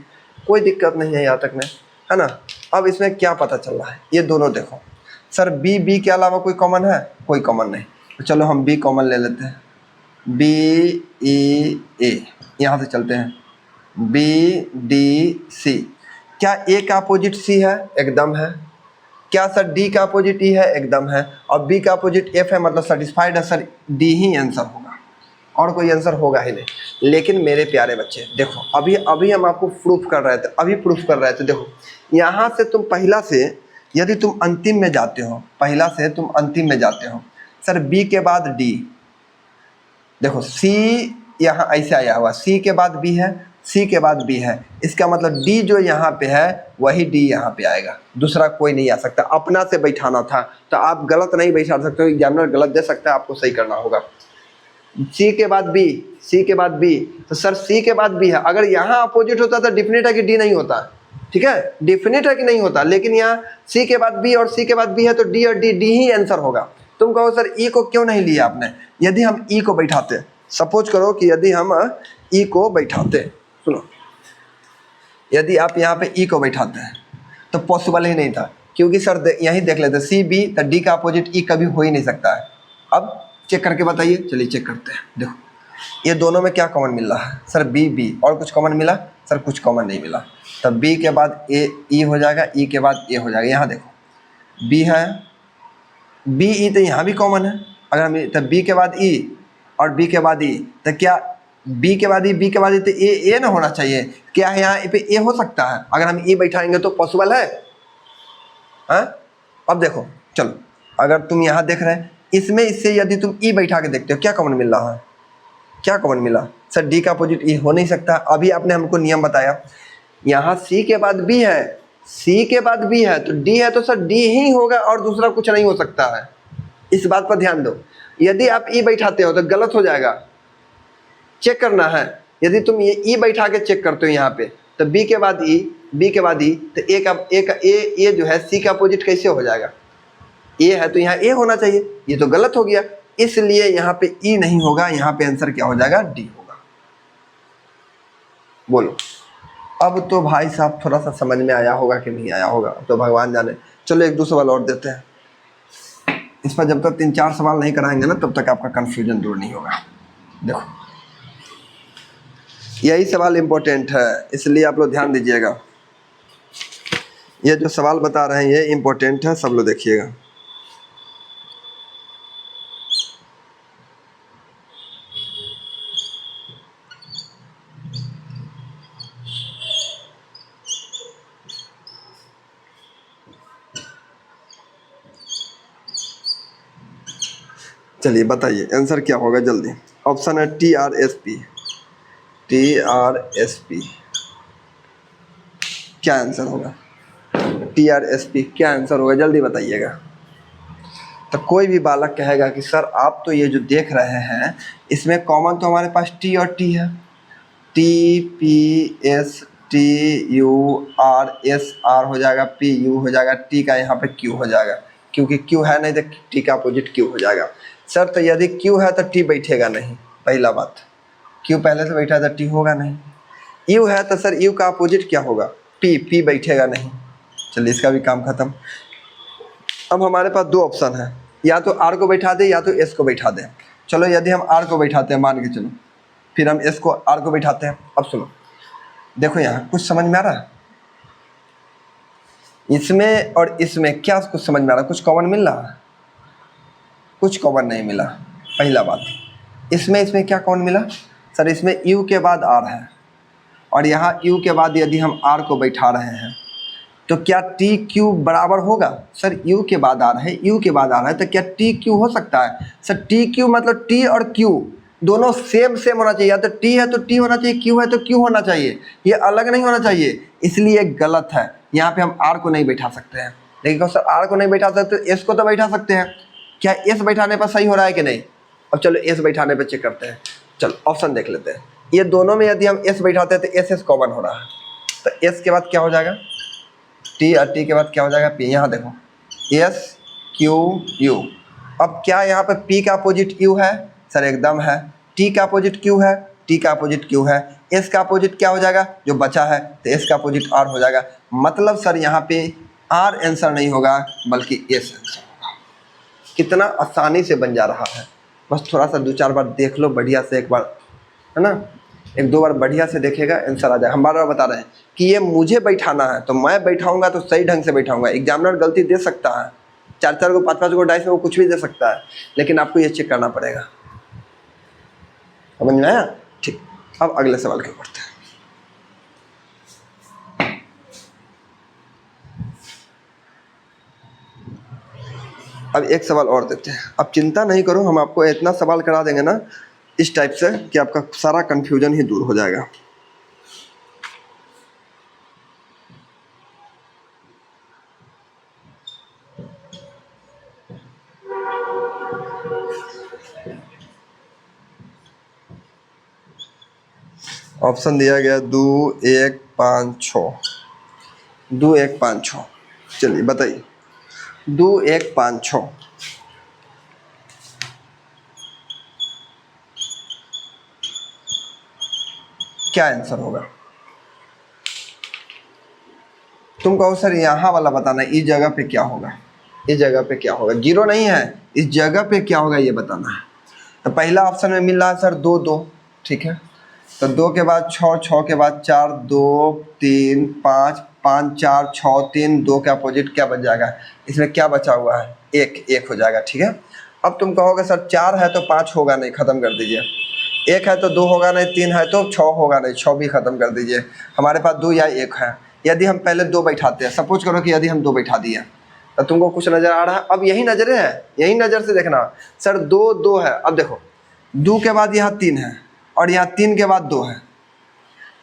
कोई दिक्कत नहीं है यहाँ तक में, है ना। अब इसमें क्या पता चल रहा है, ये दोनों देखो। सर बी, बी के अलावा कोई कॉमन है? कोई कॉमन नहीं, तो चलो हम बी कॉमन ले लेते हैं। बी ई ए, यहाँ से चलते हैं, बी डी सी। क्या ए का अपोजिट सी है? एकदम है। क्या सर डी का अपोजिट ई है? एकदम है। और बी का अपोजिट एफ है, मतलब सेटिस्फाइड है सर, डी ही आंसर होगा, और कोई आंसर होगा ही नहीं। लेकिन मेरे प्यारे बच्चे देखो, अभी अभी हम आपको प्रूफ कर रहे थे, देखो यहाँ से तुम पहला से यदि तुम अंतिम में जाते हो, पहला से तुम अंतिम में जाते हो, सर बी के बाद डी, देखो सी यहाँ ऐसे आया हुआ, सी के बाद बी है, सी के बाद बी है, इसका मतलब डी जो यहाँ पे है वही डी यहाँ पे आएगा, दूसरा कोई नहीं आ सकता। अपना से बैठाना था, तो आप गलत नहीं बैठा सकते हो, एग्जामिनर गलत दे सकता है, आपको सही करना होगा। सी के बाद बी, सी के बाद बी, तो सर सी के बाद बी है, अगर यहाँ अपोजिट होता तो डिफिनिट है कि डी नहीं होता, ठीक है, डिफिनिट है कि नहीं होता, लेकिन यहाँ सी के बाद बी और सी के बाद बी है, तो डी और डी, डी ही आंसर होगा। तुम कहो सर ई को क्यों नहीं लिया आपने? यदि हम ई को बैठाते, सपोज करो कि यदि हम ई को बैठाते, सुनो, यदि आप यहाँ पे ई को बैठाते हैं तो पॉसिबल ही नहीं था, क्योंकि सर यहीं देख लेते, सी बी तो डी का अपोजिट ई कभी हो ही नहीं सकता है। अब चेक करके बताइए, चलिए चेक करते हैं। देखो ये दोनों में क्या कॉमन मिल रहा है? सर बी बी, और कुछ कॉमन मिला? सर कुछ कॉमन नहीं मिला। तब बी के बाद ए ई हो जाएगा, ई के बाद ए हो जाएगा। यहाँ देखो बी है, बी ई तो यहाँ भी कॉमन है, अगर हम तब बी के बाद ई और बी के बाद ई, तो क्या बी के बाद ई, बी के बाद ई, तो ए ना होना चाहिए? क्या है यहाँ पे ए हो सकता है? अगर हम ई बैठाएंगे तो पॉसिबल है? हाँ, अब देखो चलो, अगर तुम यहाँ देख रहे हैं, इसमें इससे यदि तुम ई बैठा के देखते हो, क्या कॉमन मिल रहा है? क्या कॉमन मिला? सर डी का अपोजिट ई हो नहीं सकता। अभी आपने हमको नियम बताया, यहाँ सी के बाद बी है, सी के बाद बी है, तो डी है, तो सर डी ही होगा और दूसरा कुछ नहीं हो सकता है। इस बात पर ध्यान दो। यदि आप ई बैठाते हो तो गलत हो जाएगा, चेक करना है। यदि तुम ये ई बैठा के चेक करते हो यहाँ पे, तो बी के बाद ई, बी के बाद ई, तो ए जो है सी का अपोजिट कैसे हो जाएगा? ए है तो यहाँ ए होना चाहिए, ये तो गलत हो गया, इसलिए यहाँ पे ई नहीं होगा, यहाँ पे आंसर क्या हो जाएगा? डी होगा। बोलो, अब तो भाई साहब थोड़ा सा समझ में आया होगा कि नहीं आया होगा, तो भगवान जाने। चलो एक दो सवाल और देते हैं, इस पर जब तक 3-4 सवाल नहीं कराएंगे ना, तब तक आपका कन्फ्यूजन दूर नहीं होगा। देखो यही सवाल इम्पोर्टेंट है, इसलिए आप लोग ध्यान दीजिएगा। ये जो सवाल बता रहे हैं ये इम्पोर्टेंट है, सब लोग देखिएगा। चलिए बताइए आंसर क्या होगा जल्दी। ऑप्शन है T R S P, T R S P, क्या आंसर होगा? टी आर एस पी क्या आंसर होगा? जल्दी बताइएगा। तो कोई भी बालक कहेगा कि सर आप तो ये जो देख रहे हैं इसमें कॉमन तो हमारे पास टी और टी है, T P S T U R S R हो जाएगा, पी यू हो जाएगा, टी का यहाँ पे क्यू हो जाएगा, क्योंकि क्यू है नहीं तो टी का अपोजिट क्यू हो जाएगा। सर तो यदि क्यू है तो टी बैठेगा नहीं, पहला बात, क्यू पहले से बैठा है तो टी होगा नहीं। यू है तो सर यू का अपोजिट क्या होगा? पी, पी बैठेगा नहीं। चलिए इसका भी काम खत्म। अब हमारे पास दो ऑप्शन है, या तो आर को बैठा दे या तो एस को बैठा दे। चलो यदि हम आर को बैठाते हैं, मान के चलो, फिर हम एस को आर को बैठाते हैं। अब सुनो, देखो यहाँ कुछ समझ में आ रहा है? इसमें और इसमें क्या कुछ समझ में आ रहा है? कुछ कॉमन मिल रहा है? कुछ कॉमन नहीं मिला, पहला बात। इसमें क्या कॉमन मिला? सर इसमें यू के बाद आर है, और यहाँ यू के बाद यदि हम आर को बैठा रहे हैं तो क्या टी क्यू बराबर होगा? सर यू के बाद आर है, यू के बाद आर है, तो क्या टी क्यू हो सकता है? सर टी क्यू मतलब टी और क्यू दोनों सेम होना चाहिए, या तो टी है तो टी होना चाहिए, क्यू है तो क्यू होना चाहिए, ये अलग नहीं होना चाहिए, इसलिए गलत है। यहाँ पे हम आर को नहीं बैठा सकते हैं। लेकिन सर आर को नहीं बैठा सकते, एस को तो बैठा सकते हैं। क्या एस बैठाने पर सही हो रहा है कि नहीं? अब चलो एस बैठाने पर चेक करते हैं। चलो ऑप्शन देख लेते हैं। ये दोनों में यदि हम एस बैठाते हैं तो एस एस कॉमन हो रहा है, तो एस के बाद क्या हो जाएगा? टी, और टी के बाद क्या हो जाएगा? पी। यहाँ देखो एस क्यू यू। अब क्या यहाँ पे पी का अपोजिट क्यू है? सर एकदम है। टी का अपोजिट क्यू है? टी का अपोजिट क्यू है। एस का अपोजिट क्या हो जाएगा? जो बचा है तो एस का अपोजिट आर हो जाएगा। मतलब सर यहाँ पे आर आंसर नहीं होगा बल्कि एस आंसर होगा। कितना आसानी से बन जा रहा है, बस थोड़ा सा 2-4 बार देख लो बढ़िया से एक बार, है ना। एक दो बार बढ़िया से देखेगा, आंसर आ जाएगा। हम बार बार बता रहे हैं कि ये मुझे बैठाना है, तो मैं बैठाऊंगा तो सही ढंग से बैठाऊंगा। एग्जामिनर गलती दे सकता है, 4-4 को 5-5 को डाइस में वो कुछ भी दे सकता है, लेकिन आपको ये चेक करना पड़ेगा। समझ में आया? ठीक, अब अगले सवाल के पढ़ते हैं। अब एक सवाल और देते हैं। अब चिंता नहीं करो, हम आपको इतना सवाल करा देंगे ना इस टाइप से कि आपका सारा कंफ्यूजन ही दूर हो जाएगा। ऑप्शन दिया गया 2 1 5 6, 2 1 5 6। चलिए बताइए, 2 1 5 6 क्या आंसर होगा? तुम कहो सर यहाँ वाला बताना, इस जगह पे क्या होगा, इस जगह पे क्या होगा, 0 नहीं है, इस जगह पे क्या होगा ये बताना है। तो पहला ऑप्शन में मिल रहा है सर 2 2, ठीक है। तो 2 के बाद 6, 6 के बाद 4, 2 3 5, 5 4 6 3, 2 के अपोजिट क्या बच जाएगा? इसमें क्या बचा हुआ है? 1, 1 हो जाएगा, ठीक है। अब तुम कहोगे सर 4 है तो 5 होगा नहीं, ख़त्म कर दीजिए। 1 है तो 2 होगा नहीं, 3 है तो 6 होगा नहीं, 6 भी ख़त्म कर दीजिए। हमारे पास 2 या 1 है। यदि हम पहले 2 बैठाते हैं, सपोज करो कि यदि हम 2 बैठा दिए, तो तुमको कुछ नज़र आ रहा है? अब यही नज़रें हैं, यही नज़र से देखना। सर 2 2 है, अब देखो 2 के बाद यहाँ 3 है और यहाँ 3 के बाद 2 है,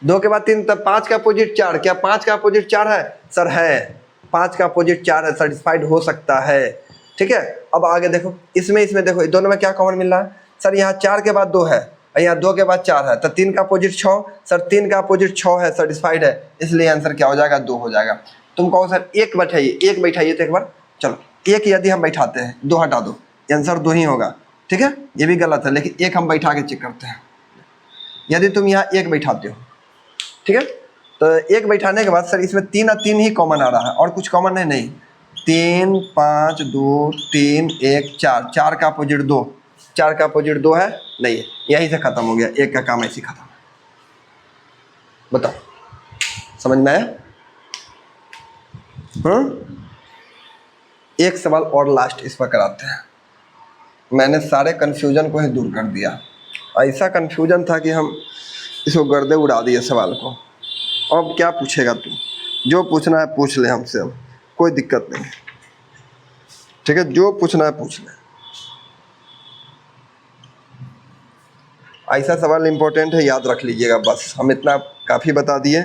2 के बाद 3, तब 5 का अपोजिट 4। क्या 5 का अपोजिट 4 है? सर है, 5 का अपोजिट 4 है, सेटिस्फाइड हो सकता है, ठीक है। अब आगे देखो, इसमें देखो दोनों में क्या कॉमन मिल रहा है? सर यहाँ 4 के बाद 2 है और यहाँ 2 के बाद 4 है, तो 3 का अपोजिट 6। सर 3 का अपोजिट 6 है, सेटिस्फाइड है, इसलिए आंसर क्या हो जाएगा? 2 हो जाएगा। तुम कहो सर 1 बैठाइए, 1 बैठाइए, तो एक बार चलो 1 यदि हम बैठाते हैं, 2 हटा दो, आंसर 2 ही होगा, ठीक है। ये भी गलत है, लेकिन 1 हम बैठा के चेक करते हैं। यदि तुम यहाँ 1 बैठाते हो, ठीक है, तो 1 बैठाने के बाद सर इसमें 3 और 3 ही कॉमन आ रहा है, और कुछ कॉमन है नहीं। 3 5 2 3 1 4, 4 का अपोजिट 2, 4 का अपोजिट 2 है नहीं है, यहीं से खत्म हो गया, 1 का काम ऐसे खत्म। बताओ, समझ में आया? एक सवाल और लास्ट इस पर कराते हैं। मैंने सारे कन्फ्यूजन को ही दूर कर दिया। ऐसा कन्फ्यूजन था कि हम इसको गर्दे उड़ा दिए सवाल को। अब क्या पूछेगा तू? जो पूछना है पूछ ले हमसे, अब कोई दिक्कत नहीं, ठीक है, जो पूछना है पूछ ले। ऐसा सवाल इंपॉर्टेंट है, याद रख लीजिएगा, बस हम इतना काफ़ी बता दिए।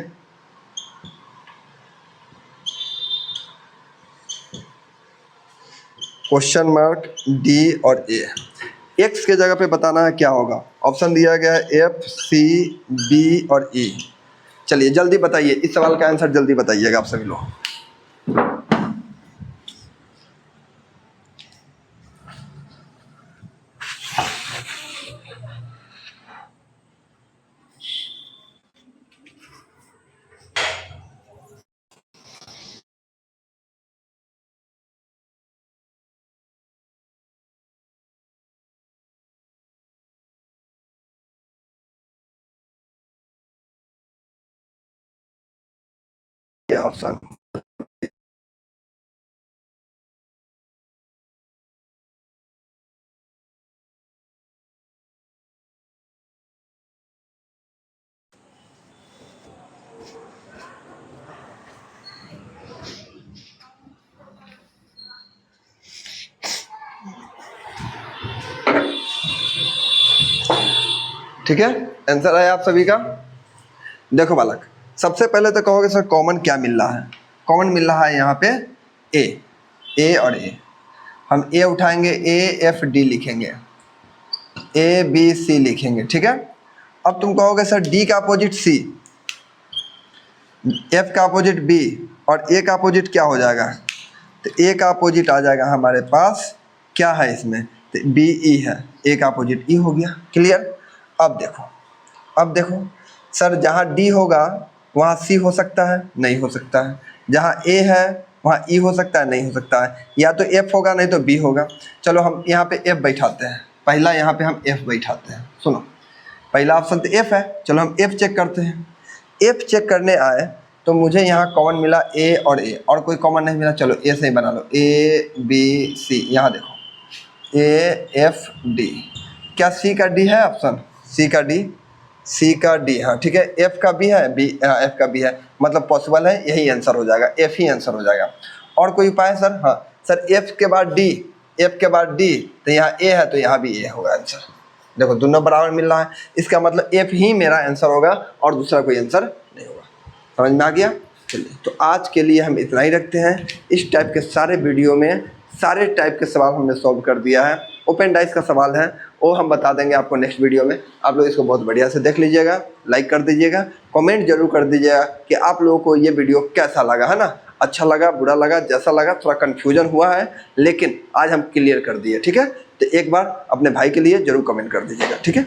क्वेश्चन मार्क डी और ए, एक्स के जगह पे बताना है क्या होगा। ऑप्शन दिया गया है एफ सी बी और ई। चलिए जल्दी बताइए, इस सवाल का आंसर जल्दी बताइएगा आप सभी लोग। ऑप्शन ठीक है, आंसर आया आप सभी का। देखो बालक, सबसे पहले तो कहोगे सर कॉमन क्या मिल रहा है? कॉमन मिल रहा है यहाँ पे ए और ए। हम ए उठाएंगे, ए एफ डी लिखेंगे, ए बी सी लिखेंगे, ठीक है। अब तुम कहोगे सर डी का अपोजिट सी, एफ का अपोजिट बी और ए का अपोजिट क्या हो जाएगा? तो ए का अपोजिट आ जाएगा हमारे पास, क्या है इसमें? तो बी ई है, ए का अपोजिट ई हो गया। क्लियर? अब देखो सर, जहाँ डी होगा वहाँ सी हो सकता है, नहीं हो सकता है। जहाँ ए है वहाँ ई हो सकता है, नहीं हो सकता है। या तो एफ होगा नहीं तो बी होगा। चलो हम यहाँ पे एफ बैठाते हैं, पहला यहाँ पे हम एफ बैठाते हैं। सुनो, पहला ऑप्शन तो एफ है, चलो हम एफ चेक करते हैं। एफ चेक करने आए तो मुझे यहाँ कॉमन मिला ए, और कोई कॉमन नहीं मिला, चलो ए से ही बना लो, ए बी सी। यहाँ देखो ए एफ डी, क्या सी का डी है ऑप्शन? सी का डी, हाँ ठीक है। एफ का बी है, बी एफ का बी है, मतलब पॉसिबल है, यही आंसर हो जाएगा, एफ ही आंसर हो जाएगा। और कोई उपाय है सर? हाँ सर, एफ के बाद डी, तो यहाँ ए है तो यहाँ भी ए होगा आंसर। देखो दोनों बराबर मिल रहा है, इसका मतलब एफ ही मेरा आंसर होगा और दूसरा कोई आंसर नहीं होगा। समझ में आ गया? चलिए, तो आज के लिए हम इतना ही रखते हैं। इस टाइप के सारे वीडियो में सारे टाइप के सवाल हमने सॉल्व कर दिया है। ओपन डाइस का सवाल है वो हम बता देंगे आपको नेक्स्ट वीडियो में। आप लोग इसको बहुत बढ़िया से देख लीजिएगा, लाइक कर दीजिएगा, कमेंट जरूर कर दीजिएगा कि आप लोगों को ये वीडियो कैसा लगा, है ना? अच्छा लगा, बुरा लगा, जैसा लगा, थोड़ा कन्फ्यूजन हुआ है लेकिन आज हम क्लियर कर दिए, ठीक है? तो एक बार अपने भाई के लिए जरूर कमेंट कर दीजिएगा, ठीक है?